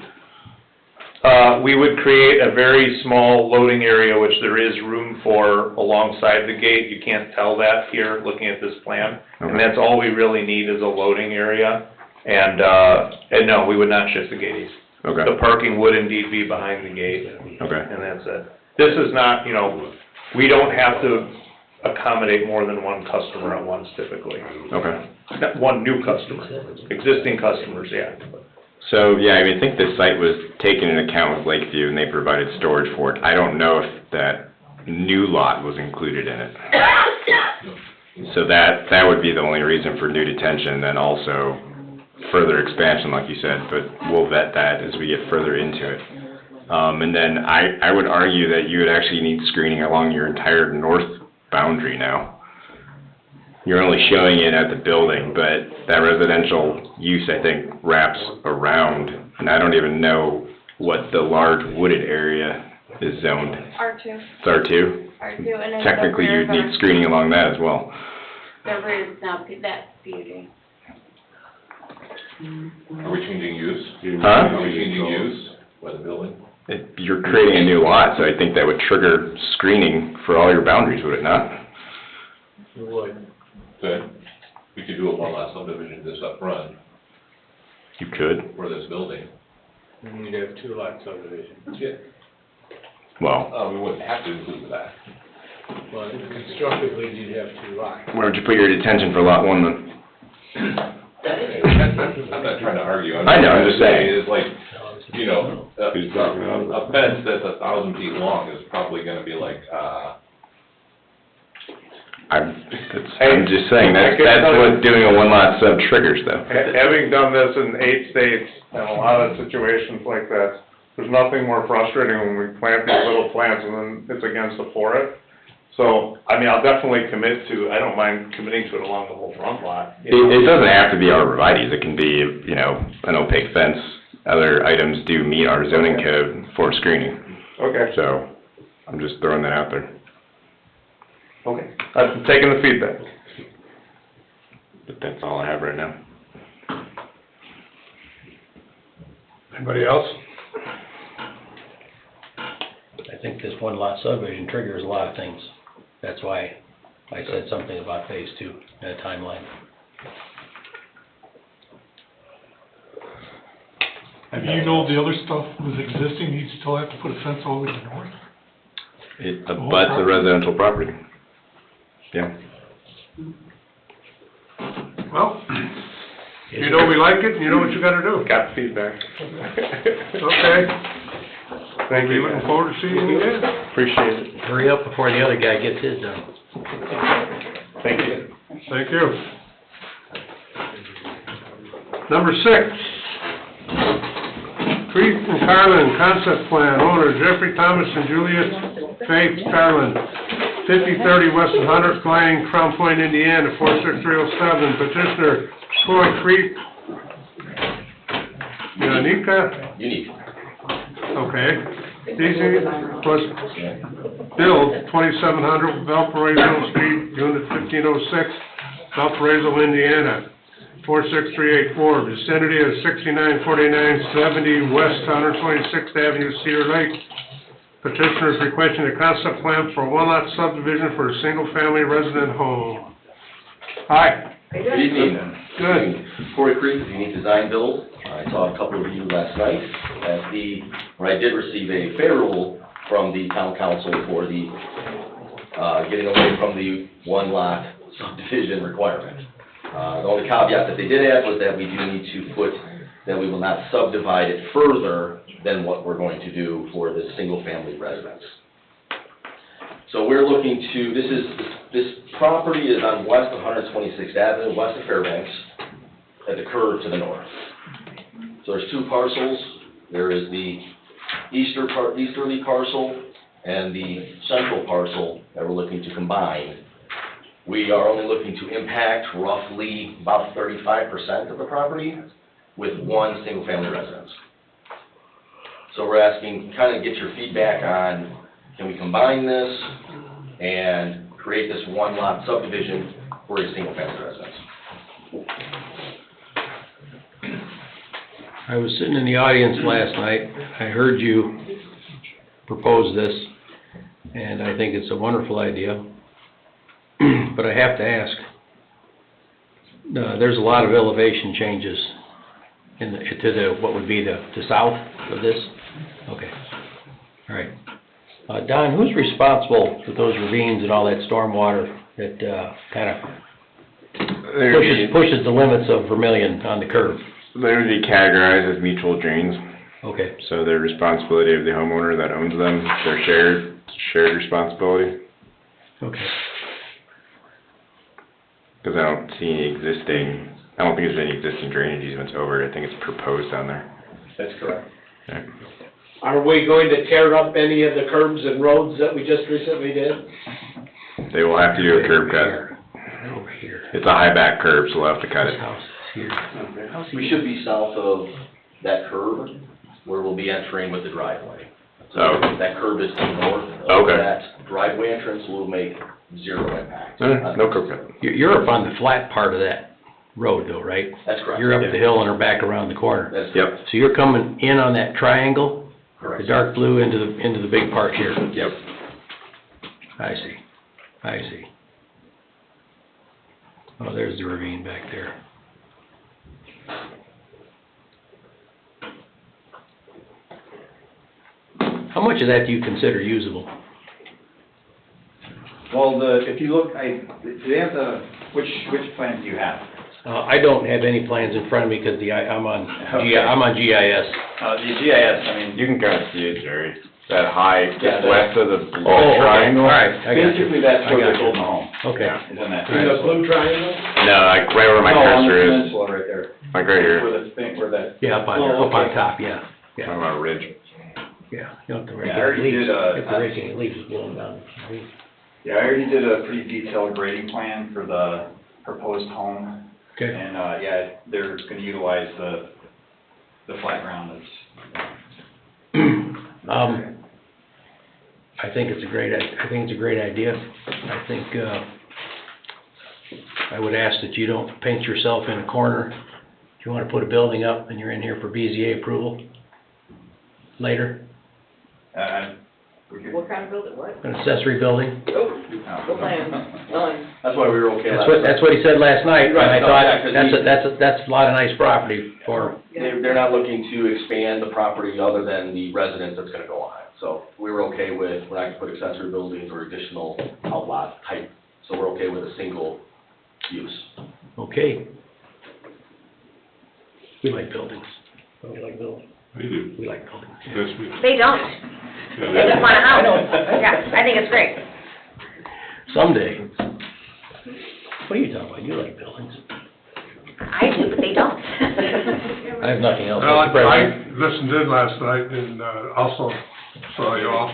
We would create a very small loading area, which there is room for alongside the gate. You can't tell that here, looking at this plan. And Okay. that's all we really need is a loading area. And no, we would not shift the gate east. Okay. The parking would indeed be behind the gate, Okay. and that's it. This is not, we don't have to accommodate more than one customer at once typically. Okay. Not one new customer, existing customers, yeah. So, yeah, I think this site was taken into account with Lakeview, and they provided storage for it. I don't know if that new lot was included in it. So that would be the only reason for new detention, then also further expansion, like you said, but we'll vet that as we get further into it. And then I would argue that you would actually need screening along your entire north boundary now. You're only showing it at the building, but that residential use, I think, wraps around, and I don't even know what the large wooded area is zoned. R2. It's R2? R2, and then. Technically, the rear you'd of need our- screening along that as well. The rear is now, that's beauty. Are we changing use? Huh? Are we changing use by the building? You're creating a new lot, so I think that would trigger screening for all your boundaries, would it not? You would. Good. We could do a one lot subdivision just up front You could. for this building. And you'd have 2 lot subdivision. Yeah. Well, We wouldn't have to include that. But constructively, you'd have 2 lots. where would you put your detention for lot one then? I'm not trying to argue. I know, I'm just saying. It's like, a fence that's 1,000 feet long is probably gonna be like, I'm just saying, that's what doing a one lot sub triggers though. Having done this in 8 states, and a lot of situations like that, there's nothing more frustrating when we plant these little plants and then it's against the forest. So, I'll definitely I don't mind committing to it along the whole front lot. It doesn't have to be arborvitae's, it can be, an opaque fence. Other items do meet our zoning code for screening. Okay. So, I'm just throwing that out there. Okay. I'm taking the feedback. But that's all I have right now. Anybody else? I think this one lot subdivision triggers a lot of things. That's why I said something about phase 2 and a timeline. And the other stuff was existing, you'd still have to put a fence all the way to the north? It abuts a residential property. Yeah. Well, you know we like it, and you know what you gotta do. Got the feedback. Okay. Thank you. Looking forward to seeing you again. Appreciate it. Hurry up before the other guy gets his done. Thank you. Thank you. Number 6. Creek and Carlin Concept Plan, owner Jeffrey Thomas and Juliet Faith Carlin, 5030 West 100th Lane, Crown Point, Indiana, 46307. Petitioner Troy Creek. Unica? Unique. Okay. DC was billed 2700 Valparaiso Street, Unit 1506, Valparaiso, Indiana, 46384, vicinity of 694970 West 126th Avenue, Cedar Lake. Petitioner is requesting a concept plan for a one-lot subdivision for a single-family resident home. Hi. Good evening. Good. Corey Creek, Unique Design Build. I saw a couple of you last night where I did receive a favorable from the town council for the, getting away from the one-lot subdivision requirement. The only caveat that they did add was that we do need to put that we will not subdivide it further than what we're going to do for the single-family residence. So we're looking to, this property is on west of 126th Avenue, west of Fairbanks, at the curve to the north. So there's two parcels. There is the easterly parcel and the central parcel that we're looking to combine. We are only looking to impact roughly about 35% of the property with one single-family residence. So we're asking, kind of get your feedback on, can we combine this and create this one-lot subdivision for a single-family residence? I was sitting in the audience last night, I heard you propose this, and I think it's a wonderful idea. But I have to ask, there's a lot of elevation changes to what would be the south of this? Okay, all right. Don, who's responsible for those ravines and all that stormwater that kind of pushes the limits of Vermillion on the curve? They would be categorized as mutual drains. Okay. So they're responsibility of the homeowner that owns them. They're shared responsibility. Okay. Because I don't think there's any existing drainage easements over it. I think it's proposed down there. That's correct. Yeah. Are we going to tear up any of the curbs and roads that we just recently did? They will have to do a curb cut. Over here. It's a high back curb, so we'll have to cut it. House is here. We should be south of that curve where we'll be entering with the driveway. So that curve is to the north of that driveway entrance, will make zero impact. No curb cut. You're up on the flat part of that road though, right? That's correct. You're up the hill and are back around the corner. Yep. So you're coming in on that triangle? Correct. The dark blue into the big part here? Yep. I see. Oh, there's the ravine back there. How much of that do you consider usable? Well, if you look, do they have which plans do you have? I don't have any plans in front of me because I'm on GIS. The GIS, I mean. You can kind of see it, Jerry. That high, just Yeah, west of the Okay. triangle. All right, I got you. Basically, that's where they're building a home. Okay. Is in that. In the blue triangle? No, like right where my No, on the cursor is. peninsula right there. Like right here. Where that. Yeah, up on top, yeah. Talking about a ridge. Yeah, you don't have to rake Yeah, I already any leaves. did, If the raking leaves is blowing down. Yeah, I already did a pretty detailed grading plan for the proposed home. Okay. And, yeah, they're gonna utilize the flat ground that's. I think it's a great idea. I think, I would ask that you don't paint yourself in a corner. If you wanna put a building up and you're in here for BZA approval later, What kind of building, what? an accessory building. No plans, none. That's why we were okay last night. That's what he said last night, and I Right, no, thought, yeah, 'cause that's a lot of nice property for, They're not looking to expand the property other than the residence that's gonna go on it. So we were okay with, we're not gonna put accessory buildings or additional outlot type. So we're okay with a single use. Okay. We like buildings. Don't we like buildings? I do. We like buildings. That's me. They don't. Yeah, They just want a house. Yeah, I think it's great. Someday. What are you talking about? You like buildings. I do, but they don't. I have nothing else. Well, Mr. President. I listened in last night and, also saw you all.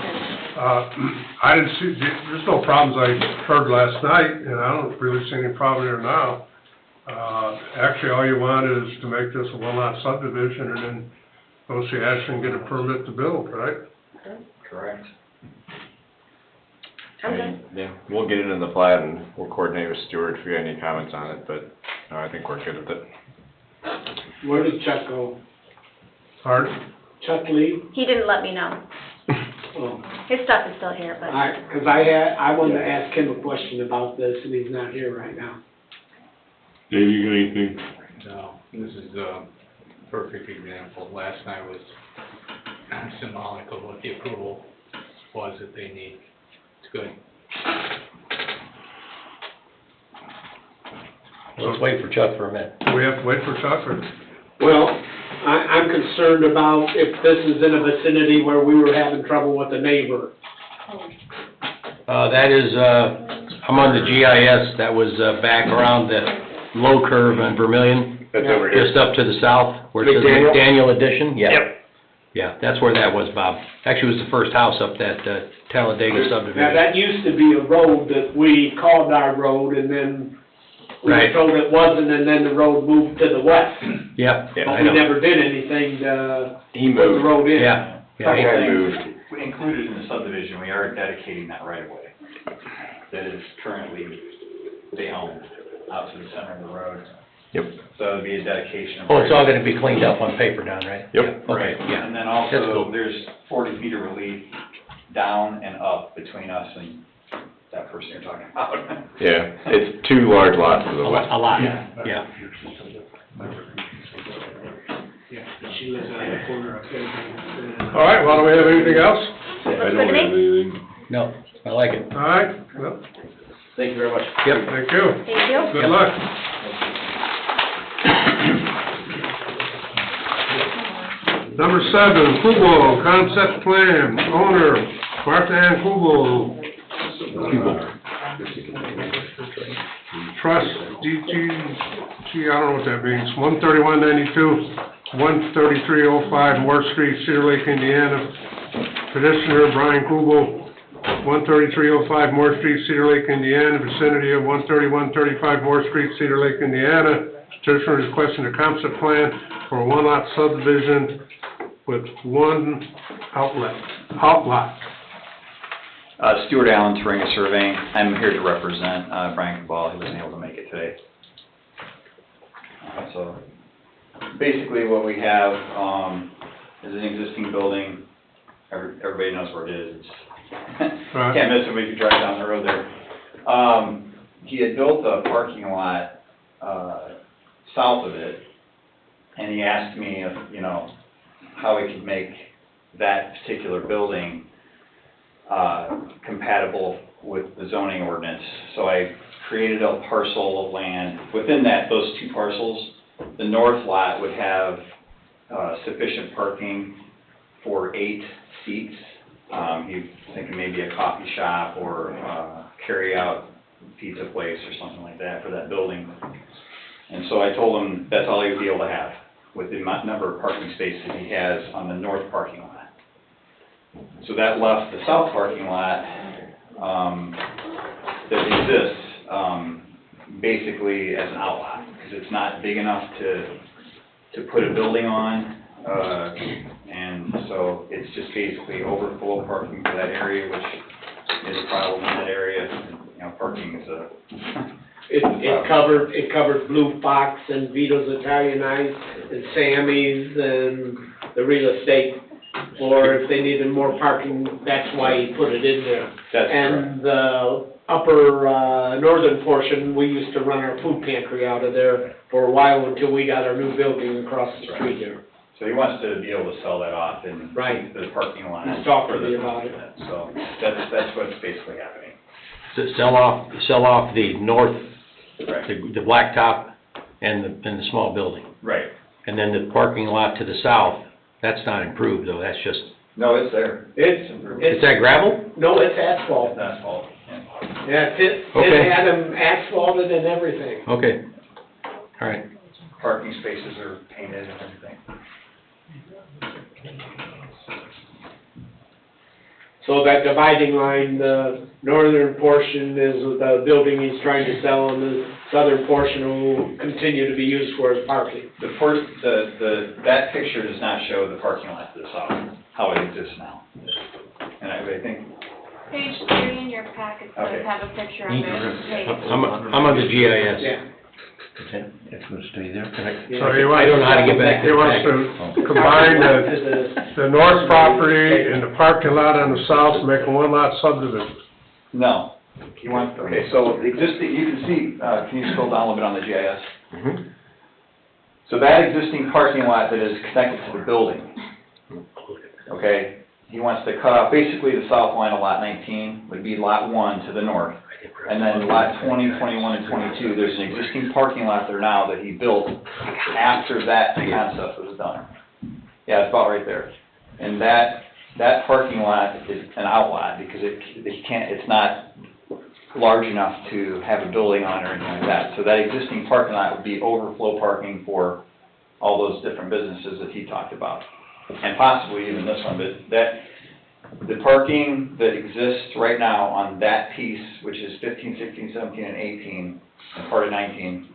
I didn't see, there's no problems I heard last night, and I don't really see any problem here now. Actually, all you want is to make this a one-lot subdivision and then go see Ashland and get a permit to build, right? Correct. Okay. Yeah, we'll get it in the plat and we'll coordinate with Stuart if you got any comments on it, but, no, I think we're good with it. Where did Chuck go? Hard? Chuck leave? He didn't let me know. Oh. His stuff is still here, but. Cause I wanted to ask him a question about this, and he's not here right now. Dave, you got anything? No, this is a perfect example. Last night was symbolic of what the approval was that they need. It's good. Let's wait for Chuck for a minute. Do we have to wait for Chuck or? Well, I'm concerned about if this is in a vicinity where we were having trouble with a neighbor. That is, I'm on the GIS, that was, back around the low curve on Vermillion. That's over here. Just up to the south, where it says McDaniel Addition, yeah. Yep. Yeah, that's where that was, Bob. Actually, it was the first house up that, Talladega Now, subdivision. that used to be a road that we called our road, and then we were Right. told it wasn't, and then the road moved to the west. Yeah, But I we know. never did anything to He put the moved. road in. Yeah, yeah. Okay. He moved. We included in the subdivision, we are dedicating that right of way that is currently, they own out to the center of the road. Yep. So it'd be a dedication of. Oh, it's all gonna be cleaned up on paper down, right? Yep. Okay, Right, yeah. and then That's also, cool. there's 40 feet of relief down and up between us and that person you're talking about. Yeah, it's two large lots to the west. A lot, yeah. She lives on the corner of Fairbanks. All right, well, do we have anything else? I Looks good don't to me. have anything. No, I like it. All right, well, Thank you very much. Yep. thank you. Thank you. Good luck. Number 7, Kubo, concept plan, owner, Martha Ann Kubo. Trust, DG, I don't know what that means, 13192, 13305 Moore Street, Cedar Lake, Indiana. Petitioner Brian Kubo, 13305 Moore Street, Cedar Lake, Indiana, vicinity of 13135 Moore Street, Cedar Lake, Indiana. Petitioner is requesting a concept plan for a one-lot subdivision with one outlot. Stuart Allen, Turinga Surveying. I'm here to represent Brian Cabal. He wasn't able to make it today. So basically what we have is an existing building. Everybody knows where it is. It's can't miss it when you drive down the road there. He had built a parking lot south of it, and he asked me if, you know, how we could make that particular building compatible with the zoning ordinance. So I created a parcel of land. Within that, those two parcels, the north lot would have sufficient parking for 8 seats. He's thinking maybe a coffee shop or carry-out pizza place or something like that for that building. And so I told him that's all he would be able to have with the number of parking spaces he has on the north parking lot. So that left the south parking lot that exists basically as an outlot, because it's not big enough to put a building on, and so it's just basically overflow parking for that area, which is a problem in that area. You know, parking is a It covered Blue Fox and Vito's Italian Ice and Sammy's and the real estate. Or if they needed more parking, that's why he put it in there. That's And the upper, northern portion, we used to run our food pantry out of there for a while until we got our new building across the street here. So he wants to be able to sell that off in the parking lot. He's talking to me about it. So that's what's basically happening. So sell off the north Right. The blacktop and the small building. Right. And then the parking lot to the south, that's not improved though, that's just, No, it's there. is that gravel? No, it's asphalt. It's asphalt. Yeah, it Okay. had them asphalted and everything. Okay, all right. Parking spaces are painted and everything. So that dividing line, the northern portion is the building he's trying to sell, and the southern portion will continue to be used for his parking. That picture does not show the parking lot to the south, how it exists now. And I think, Page 3 in your packet does Okay. have a picture of it. I'm on the GIS. Yeah. Okay, it's gonna stay there. So he wants, I don't know how to get back he there. wants to combine the north property and the parking lot on the south, make a one-lot subdivision. no. You want, okay, so the existing, you can see, can you scroll down a little bit on the GIS? Mhm. So that existing parking lot that is connected to the building, okay, he wants to cut off, basically the south line of lot 19 would be lot 1 to the north. And then lot 20, 21, and 22, there's an existing parking lot there now that he built after that concept was done. Yeah, it's about right there. And that parking lot is an outlot because it's not large enough to have a building on or anything like that. So that existing parking lot would be overflow parking for all those different businesses that he talked about. And possibly even this one, but the parking that exists right now on that piece, which is 15, 16, 17, and 18, and part of 19,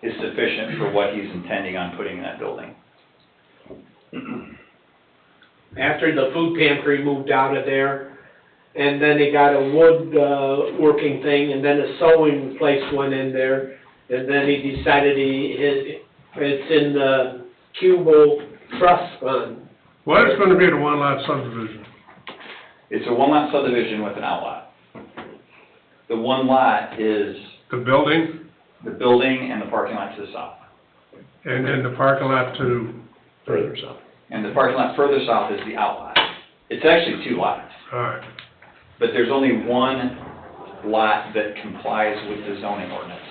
is sufficient for what he's intending on putting in that building. After the food pantry moved out of there, and then they got a wood, working thing, and then a sewing place went in there, and then he decided it's in the Cubal Trust Fund. What is gonna be the one-lot subdivision? It's a one-lot subdivision with an outlot. The one lot is The building the building and the parking lot to the south. and then the parking lot to further south. And the parking lot further south is the outlot. It's actually 2 lots, All right. but there's only one lot that complies with the zoning ordinance.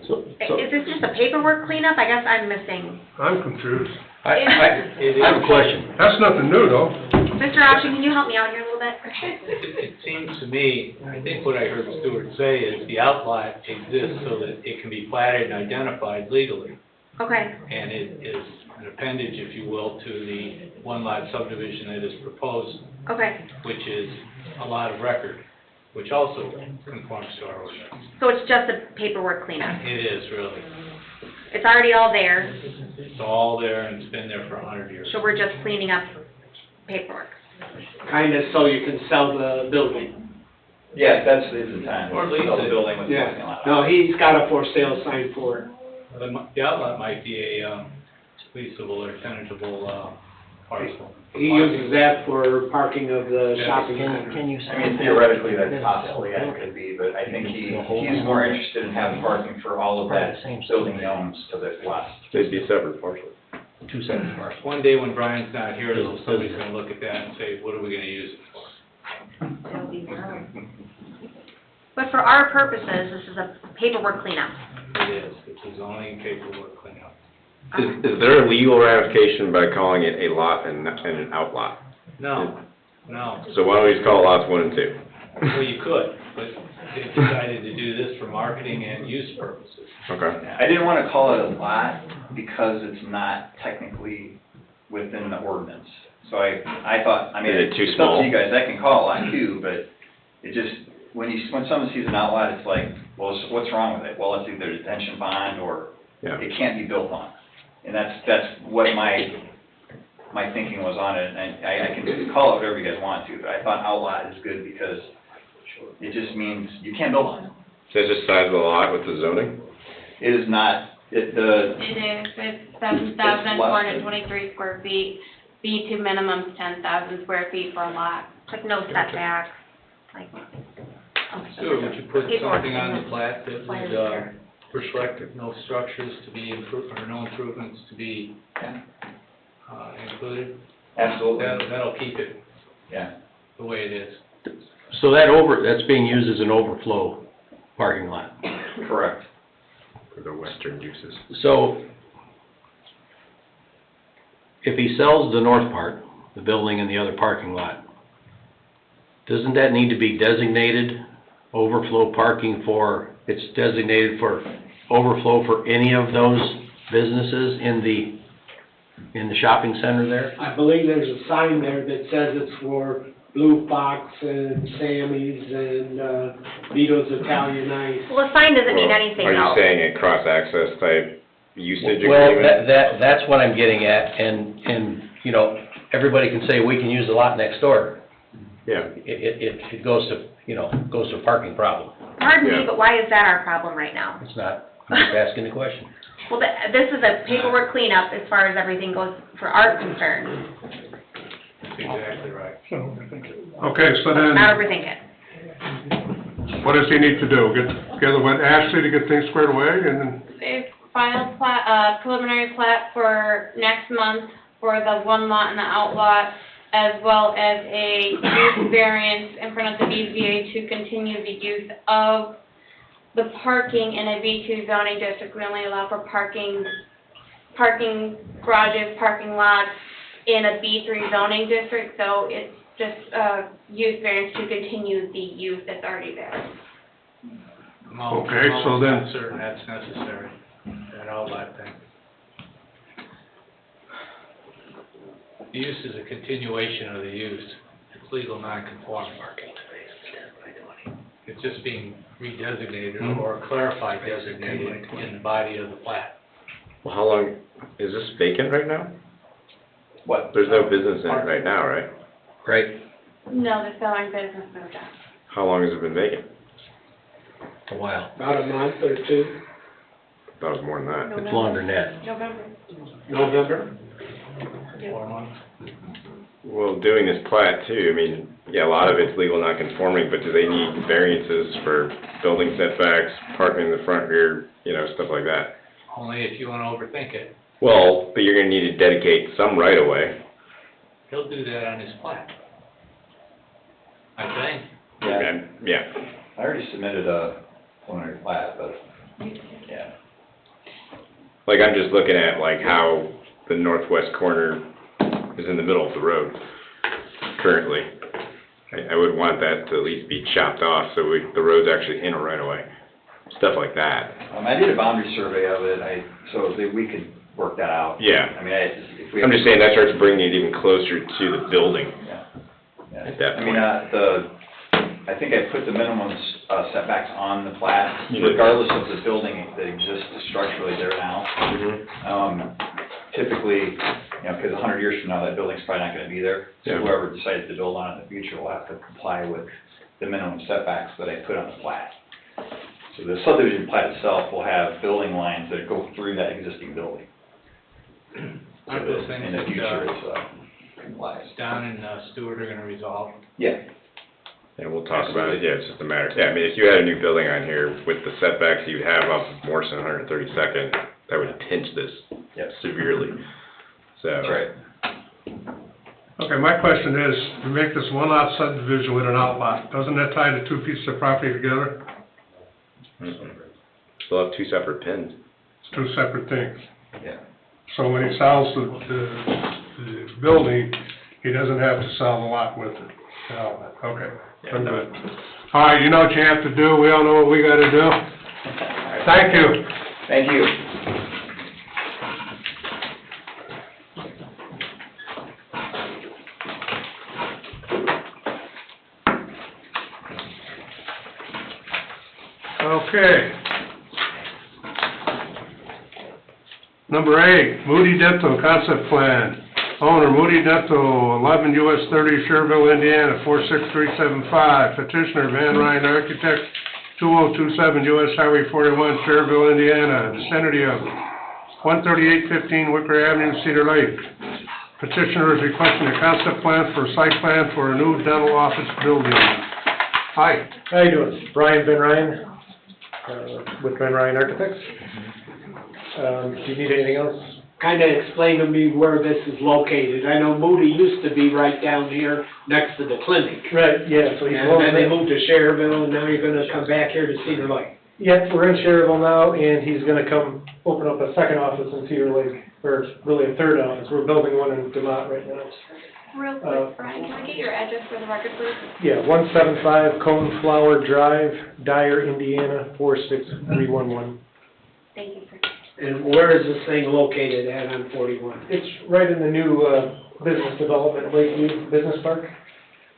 Is this just a paperwork cleanup? I guess I'm missing. I'm confused. I have a question. That's nothing new, though. Mr. Option, can you help me out here a little bit? It seems to me, I think what I heard Stuart say is the outlot exists so that it can be platted and identified legally. Okay, And it is an appendage, if you will, to the one-lot subdivision that is proposed, okay. which is a lot of record, which also conforms to our ordinance. So it's just a paperwork cleanup. It is, really. It's already all there, It's all there and it's been there for 100 years. so we're just cleaning up paperwork. Kinda so you can sell the building. Yes, that's his intent, Or to lease sell the it. building with the parking Yeah, lot. no, he's got a for sale sign for it. The outlet might be a leasable or tenantable parcel. He uses that for parking of the shopping center. Can you? I mean, theoretically, that possibly that could be, but I think he's more interested in having parking for all of that building he owns to the west. They'd be separate parcels. 2 separate parcels. One day when Brian's not here, somebody's gonna look at that and say, what are we gonna use it for? But for our purposes, this is a paperwork cleanup. It is, it's a zoning paperwork cleanup. Is there a legal ramification by calling it a lot and an outlot? No, no, So why don't we just call it lots 1 and 2? well, you could, but they decided to do this for marketing and use purposes. Okay. I didn't want to call it a lot because it's not technically within the ordinance. So I thought, I mean, Is it too it's up small? to you guys, I can call it a lot too, but it just, when someone sees an outlot, it's like, well, so what's wrong with it? Well, it's either detention bond or Yeah. it can't be built on. And that's what my thinking was on it, and I can call it whatever you guys want to, but I thought outlot is good because it just means you can't build on it. So it's just size of the lot with the zoning? It is not, It is, it's 7,423 square feet. B2 minimum's 10,000 square feet for a lot. Like no setbacks, like. Sure, would you put Paperwork something on the cleanup. plat that Why is would, there? reflect that no structures to be improved, or no improvements to be, included? Absolutely. That'll keep it Yeah. the way it is. So that's being used as an overflow parking lot. Correct. For the western uses. So, if he sells the north part, the building and the other parking lot, doesn't that need to be designated overflow parking it's designated for overflow for any of those businesses in the shopping center there? I believe there's a sign there that says it's for Blue Fox and Sammy's and, Vito's Italian Ice. Well, a sign doesn't mean Well, anything Are you else. saying a cross-access type usage Well, agreement? that's what I'm getting at, and, you know, everybody can say, we can use the lot next door. Yeah. It goes to, goes to a parking problem. Pardon Yeah. me, but why is that our problem right now? It's not, I'm just asking the question. Well, this is a paperwork cleanup as far as everything goes for our concern. That's exactly right. Okay, so then, Not overthink it. what does he need to do? Get together with Ashley to get things squared away, and then, A final plat, preliminary plat for next month for the one lot and the outlot, as well as a use variance in front of the BZA to continue the use of the parking in a B2 zoning district. We only allow for parking garages, parking lots in a B3 zoning district, so it's just use variance to continue the use that's already there. Okay, so then- I'm not certain that's necessary, that outlet thing. The use is a continuation of the use. It's legal non-conforming. It's just being redesignated or clarified designated in the body of the plat. Well, how long, is this vacant right now? What? There's no business in it right now, right? Right? No, the selling business moved out. How long has it been vacant? A while. About a month or two, Thought it was more than that. It's longer than that. November. November. 4 months. Well, doing this plat too, I mean, yeah, a lot of it's legal non-conforming, but do they need variances for building setbacks, parking in the front, rear, stuff like that? Only if you wanna overthink it. Well, but you're gonna need to dedicate some right of way. He'll do that on his plat. I think. Yeah, And, yeah. I already submitted a preliminary plat, but, yeah. Like, I'm just looking at like how the northwest corner is in the middle of the road currently. I would want that to at least be chopped off so the road's actually in a right of way. Stuff like that. I did a boundary survey of it, so that we could work that out. Yeah. I mean, if we. I'm just saying that starts bringing it even closer to the building Yeah. at that I mean, point. I think I put the minimum setbacks on the plat, You did. regardless of the building that exists structurally there now. Mhm. Typically, because 100 years from now, that building's probably not gonna be there. So Yeah. whoever decides to build on it in the future will have to comply with the minimum setbacks that I put on the plat. So the subdivision plat itself will have building lines that go through that existing building. Aren't those things In the that, future, it's, complies. Don and Stewart are gonna resolve? Yeah. Yeah, we'll talk about it, yeah, it's just a matter, yeah, I mean, if you had a new building on here with the setbacks you'd have off of Morrison 132nd, that would pinch this severely, so. That's right. okay, my question is, we make this one lot subdivision with an outlot, doesn't that tie the two pieces of property together? Still have two separate pins. It's two separate things. Yeah. So when he sells the building, he doesn't have to sell the lot with it. the outlet. Okay, I'm good. All right, you know what you have to do, we all know what we gotta do. Thank you. Thank you. Okay. Number 8, Moody Dental Concept Plan. Owner Moody Dental, 11 US 30, Sherville, Indiana, 46375. Petitioner Van Ryn Architects, 2027 US Highway 41, Sherville, Indiana. Vicinity of 13815 Wicker Avenue, Cedar Lake. Petitioner is requesting a concept plan for a site plan for a new dental office building. Hi. How you doing? Brian Van Ryn, with Van Ryn Architects. Do you need anything else kinda explain to me where this is located. I know Moody used to be right down here next to the clinic. Right, yeah, so he's. And then they moved to Cherville, and now you're gonna come back here to Cedar Lake. Yep, we're in Cherville now, and he's gonna come open up a second office in Cedar Lake, or really a third office. We're building one in Demont right now. Real quick, Brian, can I get your address for the record, please? Yeah, 175 Coneflower Drive, Dyer, Indiana, 46311. Thank you, sir. And where is this thing located at on 41? It's right in the new, business development, Lakeview Business Park.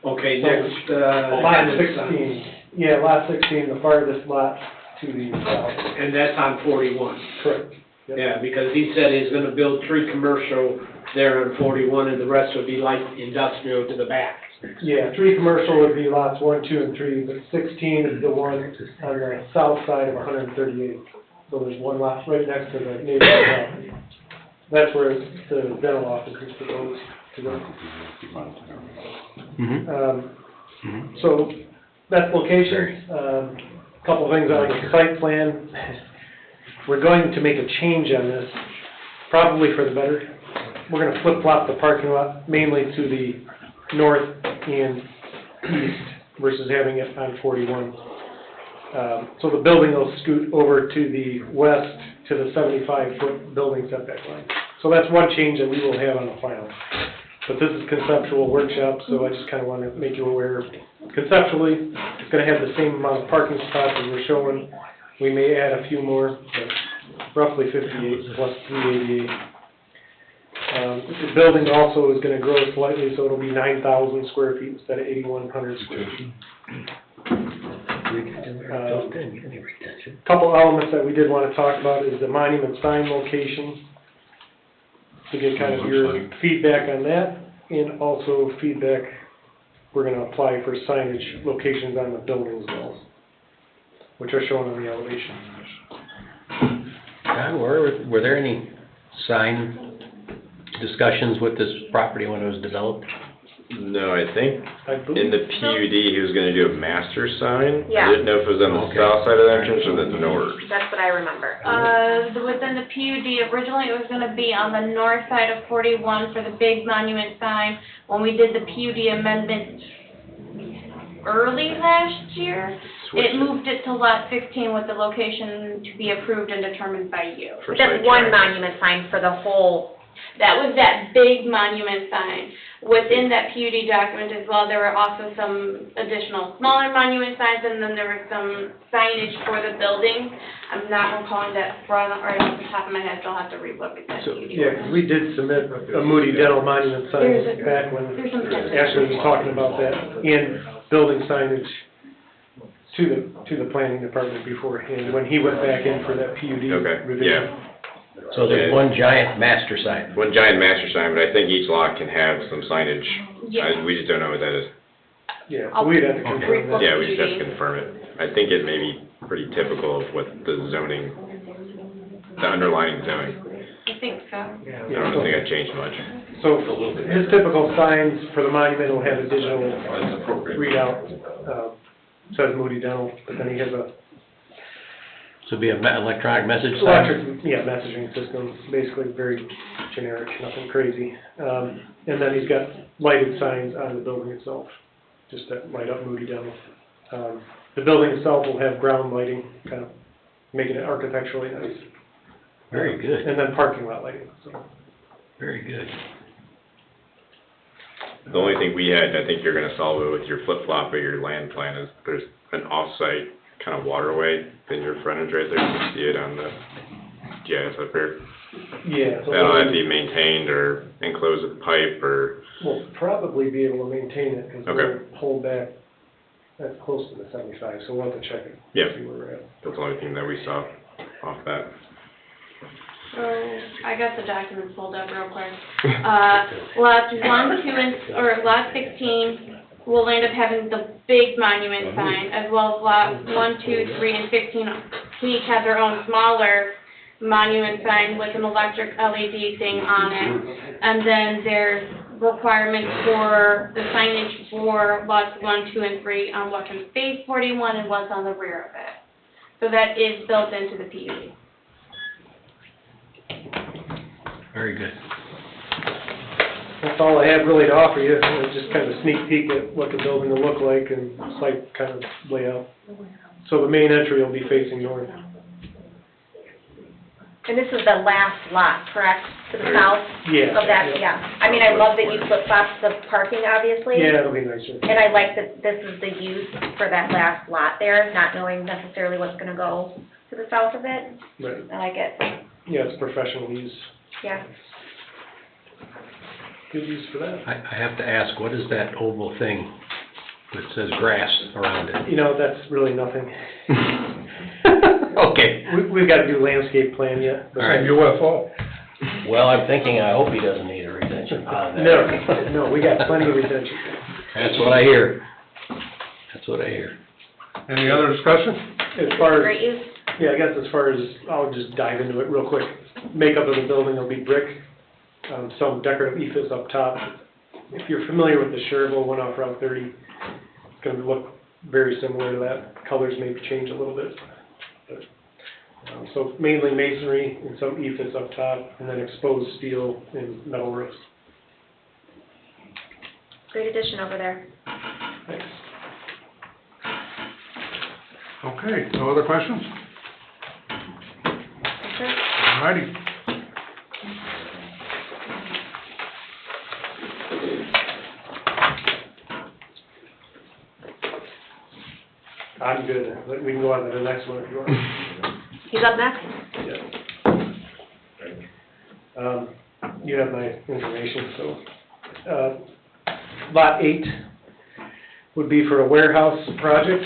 Okay, next, Lot 16. Yeah, lot 16, the farthest lot to the south. And that's on 41? Correct. Yep. Yeah, because he said he's gonna build 3 commercial there on 41, and the rest would be light industrial to the back. Yeah, 3 commercial would be lots 1, 2, and 3, but 16 is the one on the south side of 138. So there's one lot right next to the neighborhood property. That's where the dental office is proposed to go. So that's location. Couple of things on the site plan. We're going to make a change on this, probably for the better. We're gonna flip-flop the parking lot mainly to the north and east versus having it on 41. So the building will scoot over to the west to the 75-foot building setback line. So that's one change that we will have on the file. But this is conceptual workshop, so I just kind of want to make you aware. Conceptually, it's going to have the same amount of parking spots as we're showing. We may add a few more, but roughly 58 plus 388. The building also is going to grow slightly, so it'll be 9,000 square feet instead of 8,100 square feet. Couple elements that we did want to talk about is the monument sign location, to get kind of your feedback on that, and also feedback, we're going to apply for signage locations on the buildings walls, which are shown on the elevation. John, were there any sign discussions with this property when it was developed? No, I think in the PUD, he was gonna do a master sign. Yeah. I didn't know if it was on the south side of the entrance or the north. That's what I remember. Within the PUD, originally it was gonna be on the north side of 41 for the big monument sign. When we did the PUD amendment early last year, it moved it to lot 16 with the location to be approved and determined by you. But that's one monument sign for the whole. That was that big monument sign. Within that PUD document as well, there were also some additional smaller monument signs, and then there was some signage for the building. I'm not recalling that right off the top of my head, so I'll have to relook at that PUD. Yeah, 'cause we did submit a Moody Dental monument sign back when Ashley was talking about that, and building signage to the planning department beforehand, when he went back in for that PUD revision. So there's one giant master sign? One giant master sign, but I think each lot can have some signage. Yeah. We just don't know what that is. Yeah, so we'd have to confirm that. Yeah, we just have to confirm it. I think it may be pretty typical of what the zoning, the underlying zoning. I think so. I don't think it changed much. So his typical signs for the monument will have a digital readout, says Moody Dental, but then he has a So it'd be an electronic message sign? messaging system, basically very generic, nothing crazy. And then he's got lighted signs on the building itself, just that light up Moody Dental. The building itself will have ground lighting, kind of making it architecturally nice. Very good. And then parking lot lighting, so. Very good. The only thing we had, I think you're gonna solve it with your flip-flop of your land plan, is there's an off-site kind of waterway in your frontage right there. You can see it on the GIS up here. Yeah. so That'll have to be maintained or enclosed with pipe or, we'll probably be able to maintain it, because Okay. we're pulled back, that's close to the 75, so we'll have to check it. Yeah. See where we're at. that's the only thing that we saw off that. So, I got the documents pulled up real quick. Lots 1, 2, or lot 16 will end up having the big monument sign, as well as lot 1, 2, 3, and 15 can each have their own smaller monument sign with an electric LED thing on it. And then there's requirements for the signage for lots 1, 2, and 3 on what can face 41 and what's on the rear of it. So that is built into the PUD. Very good. That's all I have really to offer you, just kind of a sneak peek at what the building will look like and site kind of layout. So the main entry will be facing north. And this is the last lot, correct, to the south? Yeah. Of that, yeah. I mean, I love that you flip-flopped the parking, obviously. Yeah, it'll be nicer. And I like that this is the use for that last lot there, not knowing necessarily what's gonna go to the south of it. Right. I like it, Yeah, it's professional use. yeah. Good use for that. I have to ask, what is that oval thing that says grass around it? You know, that's really nothing. Okay. We've got to do landscape plan yet. All right. UFO. Well, I'm thinking, I hope he doesn't need a retention pond there. No, we got plenty of retention. That's what I hear. That's what I hear. Any other discussion? As far as, Great use. yeah, I guess as far as, I'll just dive into it real quick. Makeup of the building will be brick, some decorative ephes up top. If you're familiar with the Sherville one off Route 30, it's gonna look very similar to that. Colors may change a little bit. But, so mainly masonry and some ephes up top, and then exposed steel and metal roofs. Great addition over there. Thanks. Okay, no other questions? Okay. All righty. I'm good. We can go on to the next one if you want. He's up next? Yeah. You have my information, so, Lot 8 would be for a warehouse project.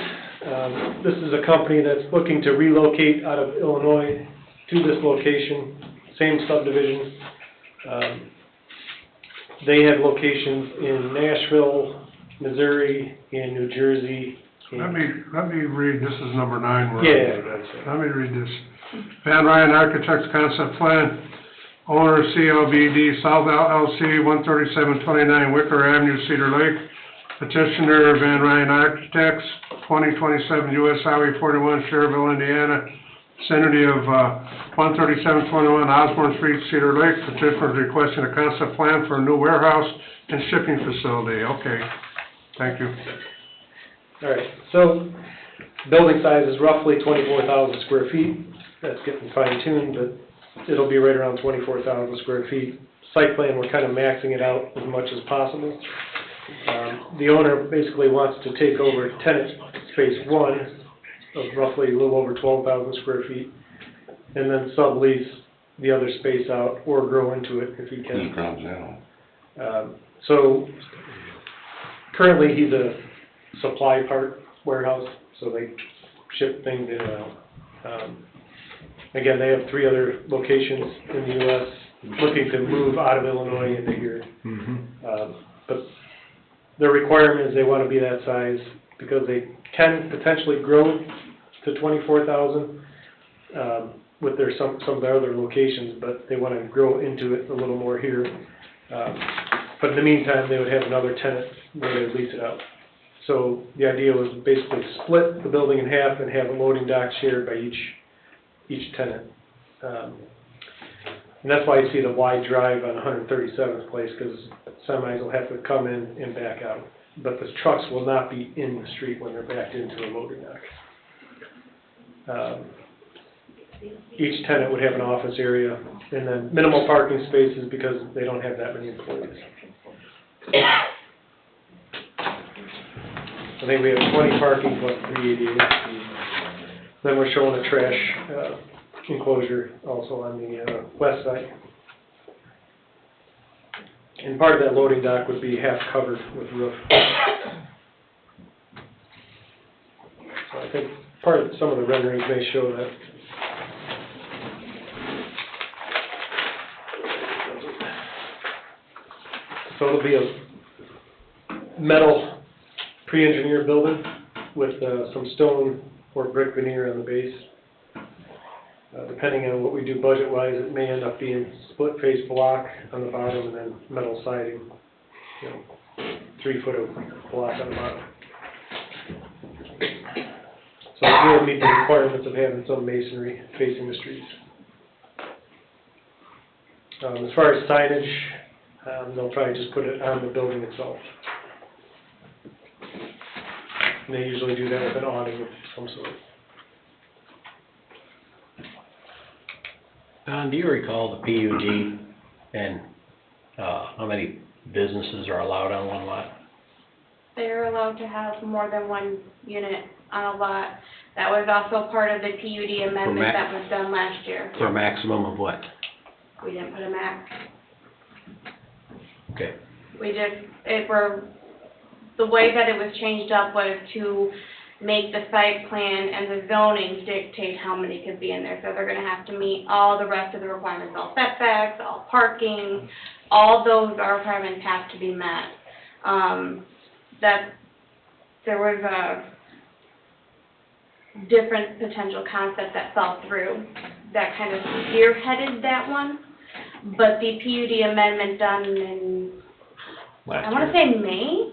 This is a company that's looking to relocate out of Illinois to this location, same subdivision. They have locations in Nashville, Missouri, in New Jersey. Let me read, this is number 9. we're on. Yeah. Let me read this. Van Ryan Architects Concept Plan, owner CLBD South LLC, 13729 Wicker Avenue, Cedar Lake. Petitioner Van Ryan Architects, 2027 US Highway 41, Sherrville, Indiana. Vicinity of 13721 Osborne Street, Cedar Lake. Petitioner is requesting a concept plan for a new warehouse and shipping facility. Okay, thank you. All right, so building size is roughly 24,000 square feet. That's getting fine tuned, but it'll be right around 24,000 square feet. Site plan, we're kind of maxing it out as much as possible. The owner basically wants to take over tenant space 1 of roughly a little over 12,000 square feet, and then sublease the other space out or grow into it if he can. So currently he's a supply part warehouse, so they ship things in and out. Again, they have 3 other locations in the U.S. looking to move out of Illinois into here. But their requirement is they want to be that size because they can potentially grow to 24,000 with some of their other locations, but they want to grow into it a little more here. But in the meantime, they would have another tenant where they would lease it out. So the idea was to basically split the building in half and have a loading dock shared by each tenant. And that's why you see the wide drive on 137th place, because semis will have to come in and back out. But the trucks will not be in the street when they're backed into a loading dock. Each tenant would have an office area, and then minimal parking spaces because they don't have that many employees. I think we have 20 parking plus 388. Then we're showing a trash enclosure also on the west side. And part of that loading dock would be half covered with roof. So I think some of the renderings may show that. So it'll be a metal pre-engineered building with some stone or brick veneer on the base. Depending on what we do budget-wise, it may end up being split-face block on the bottom and then metal siding, 3 foot of block on the bottom. So it will meet the requirements of having some masonry facing the streets. As far as signage, they'll probably just put it on the building itself. And they usually do that with an awning of some sort. Don, do you recall the PUD and, how many businesses are allowed on one lot? They're allowed to have more than one unit on a lot. That was also part of the PUD amendment that was done last year. For a maximum of what? We didn't put a max. Okay. We just, the way that it was changed up was to make the site plan and the zoning dictate how many could be in there. So they're gonna have to meet all the rest of the requirements, all setbacks, all parking, all those requirements have to be met. There was a different potential concept that fell through that kind of spearheaded that one. But the PUD amendment done in, I wanna say May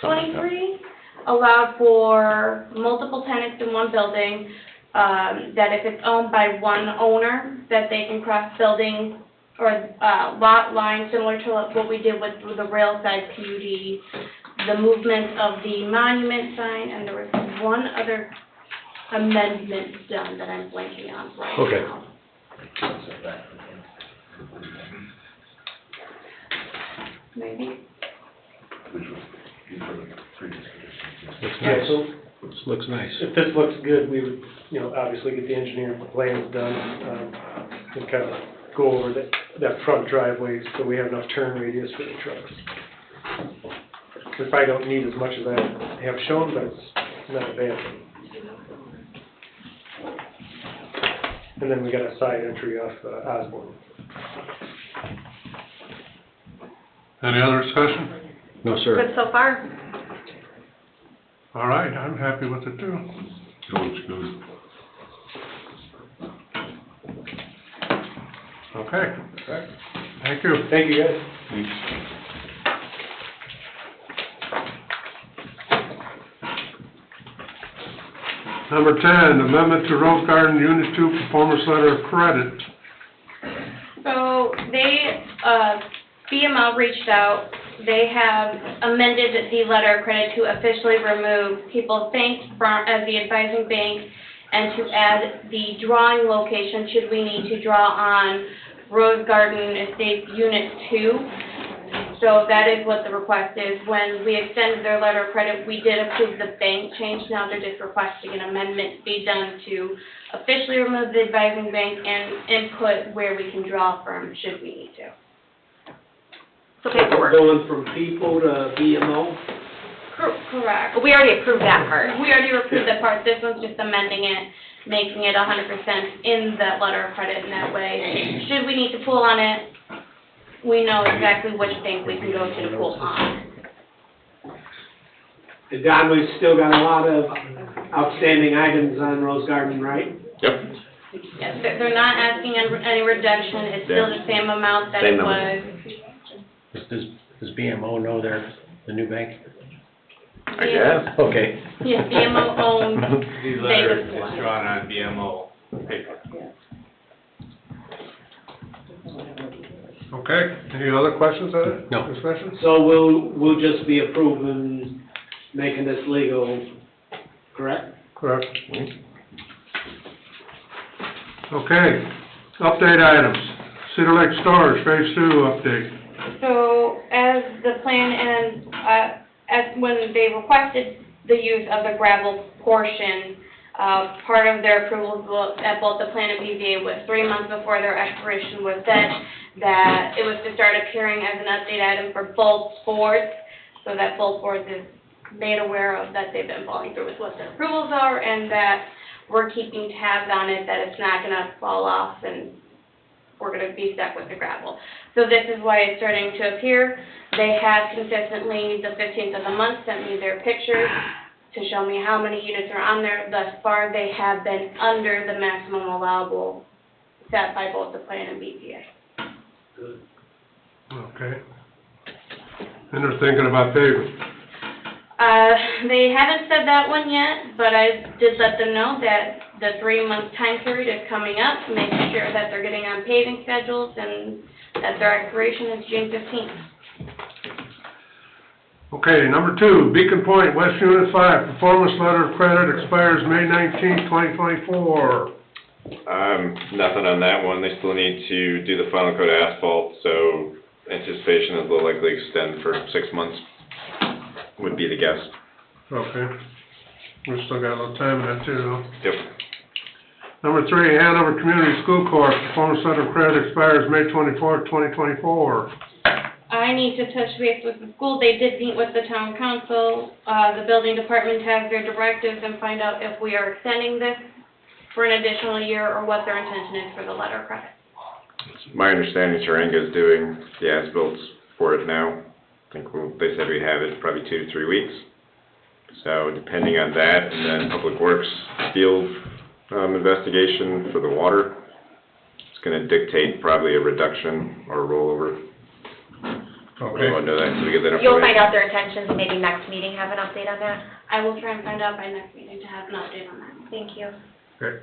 23, allowed for multiple tenants in one building, that if it's owned by one owner, that they can cross building or, lot lines similar to what we did with the railside PUD, the movement of the monument sign, and there was one other amendment done that I'm blanking on right now. Maybe. Looks Yeah, nice. so This looks nice. if this looks good, we would, obviously get the engineering plans done, and kind of go over that front driveway so we have enough turn radius for the trucks. We probably don't need as much as I have shown, but it's not a bad thing. And then we got a side entry off Osborne. Any other discussion? No, sir. Good so far. All right, I'm happy with it too. Looks good. Okay. Thank you. Thank you, guys. Thanks. Number 10, amendment to Rose Garden Unit 2 Performance Letter of Credit. So they, BML reached out, they have amended the letter of credit to officially remove People's Bank as the advising bank and to add the drawing location should we need to draw on Rose Garden Estate Unit 2. So that is what the request is. When we extended their letter of credit, we did approve the bank change. Now they're just requesting an amendment be done to officially remove the advising bank and input where we can draw from should we need to. So paperwork. Going from people to BMO? Correct. We already approved that part. We already approved that part. This one's just amending it, making it 100% in that letter of credit in that way. Should we need to pull on it, we know exactly which bank we can go to pull on. Don, we've still got a lot of outstanding items on Rose Garden, right? Yep. Yes, they're not asking any reduction. It's still the same amount that it Same was. Does BMO know they're the new bank? I guess. Okay. Yeah, BMO owns The Bank letter of is Hawaii. drawn on BMO paper. Okay, any other questions on it? No. Discussion? So we'll just be approving, making this legal, correct? Correct. Okay, update items. Cedar Lake Storage, Phase 2 update. So as the plan and, as when they requested the use of the gravel portion, part of their approvals at both the plan and BZA was 3 months before their expiration was set, that it was to start appearing as an update item for both boards, so that both boards is made aware of that they've been following through with what their approvals are, and that we're keeping tabs on it, that it's not gonna fall off and we're gonna be stuck with the gravel. So this is why it's starting to appear. They have consistently, the 15th of the month, sent me their pictures to show me how many units are on there. Thus far, they have been under the maximum allowable set by both the plan and BZA. Okay. And they're thinking about paving. They haven't said that one yet, but I did let them know that the 3-month time period is coming up, making sure that they're getting on paving schedules and that their expiration is June 15th. Okay, number 2, Beacon Point, West Unit 5, performance letter of credit expires May 19th, 2024. Nothing on that one. They still need to do the final coat of asphalt, so anticipation is they'll likely extend for 6 months, would be the guess. Okay. We still got a little time in that too, though. Yep. Number 3, Hanover Community School Corp., performance letter of credit expires May 24th, 2024. I need to touch base with the school. They did meet with the town council. The building department has their directives and find out if we are extending this for an additional year or what their intention is for the letter of credit. My understanding Sharenga is doing the as-built for it now. I think they said we'd have it probably 2 to 3 weeks. So depending on that, and then Public Works field investigation for the water, it's gonna dictate probably a reduction or a rollover. Okay. We won't know that until we get that You'll information. find out their intentions, maybe next meeting have an update on that? I will try and find out by next meeting to have an update on that. Thank you. Okay.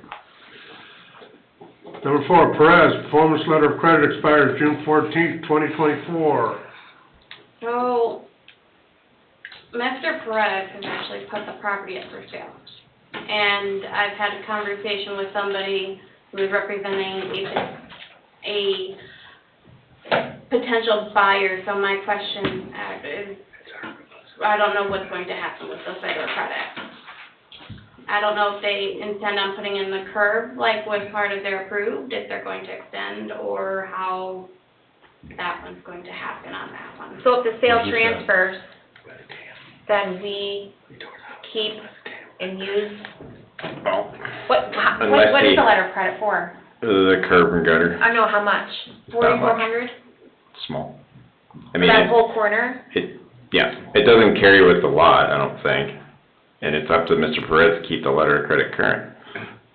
Number 4, Perez, performance letter of credit expires June 14th, 2024. So, Mr. Perez has actually put the property up for sale. And I've had a conversation with somebody who is representing a potential buyer, so my question is, I don't know what's going to happen with this letter of credit. I don't know if they intend on putting in the curb, like was part of their approved, if they're going to extend, or how that one's going to happen on that one. So if the sale transfers, then we keep and use, what is the letter of credit for? The curb and gutter, I know, how much? Not much. $4,400? small. I For mean, that whole corner? it doesn't carry with the lot, I don't think. And it's up to Mr. Perez to keep the letter of credit current.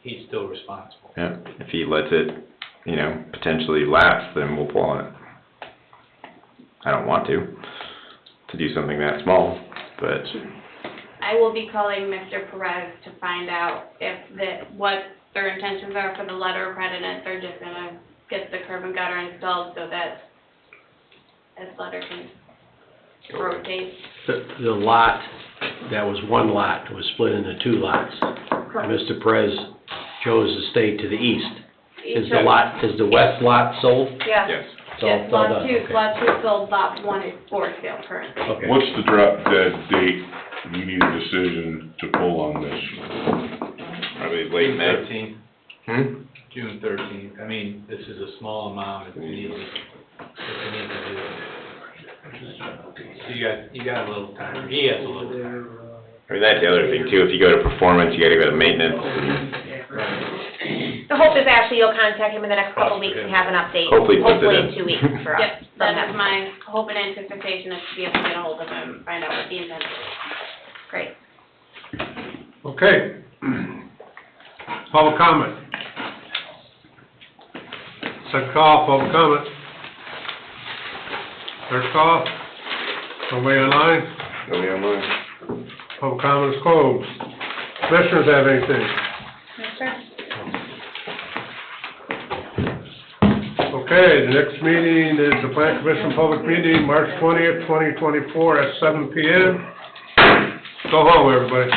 He's still responsible. Yeah, if he lets it, potentially lapse, then we'll pull on it. I don't want to do something that small, but I will be calling Mr. Perez to find out what their intentions are for the letter of credit, and if they're just gonna get the curb and gutter installed so that this letter can rotate. The lot, that was one lot, was split into 2 lots. Correct. Mr. Perez chose to stay to the east. Is Each the west lot sold? Yeah. yes. So Yes, it's all lot done, 2, okay. lot 2 sold, lot 1 is for sale currently. Okay. What's the drop dead date we need a decision to pull on this? Probably late June May. 13th, June 13th. I mean, this is a small amount, it's easy, if we need to do it. So you got a little time, he has a little time. I mean, that's the other thing too, if you go to performance, you gotta go to maintenance. The hope is actually you'll contact him in the next couple of weeks and have an update. Hopefully puts it in. in 2 weeks for us. Yep, from that is him. my hope and anticipation, is to be able to get a hold of him and find out what the intent is. Great. Okay. Public comment. Second call, public comment. Third call. Nobody online? Nobody online? Public comment is closed. Commissioners have anything? Yes, sir. Okay, the next meeting is the Plan Commission Public Meeting, March 20th, 2024 at 7 p.m. Go home, everybody.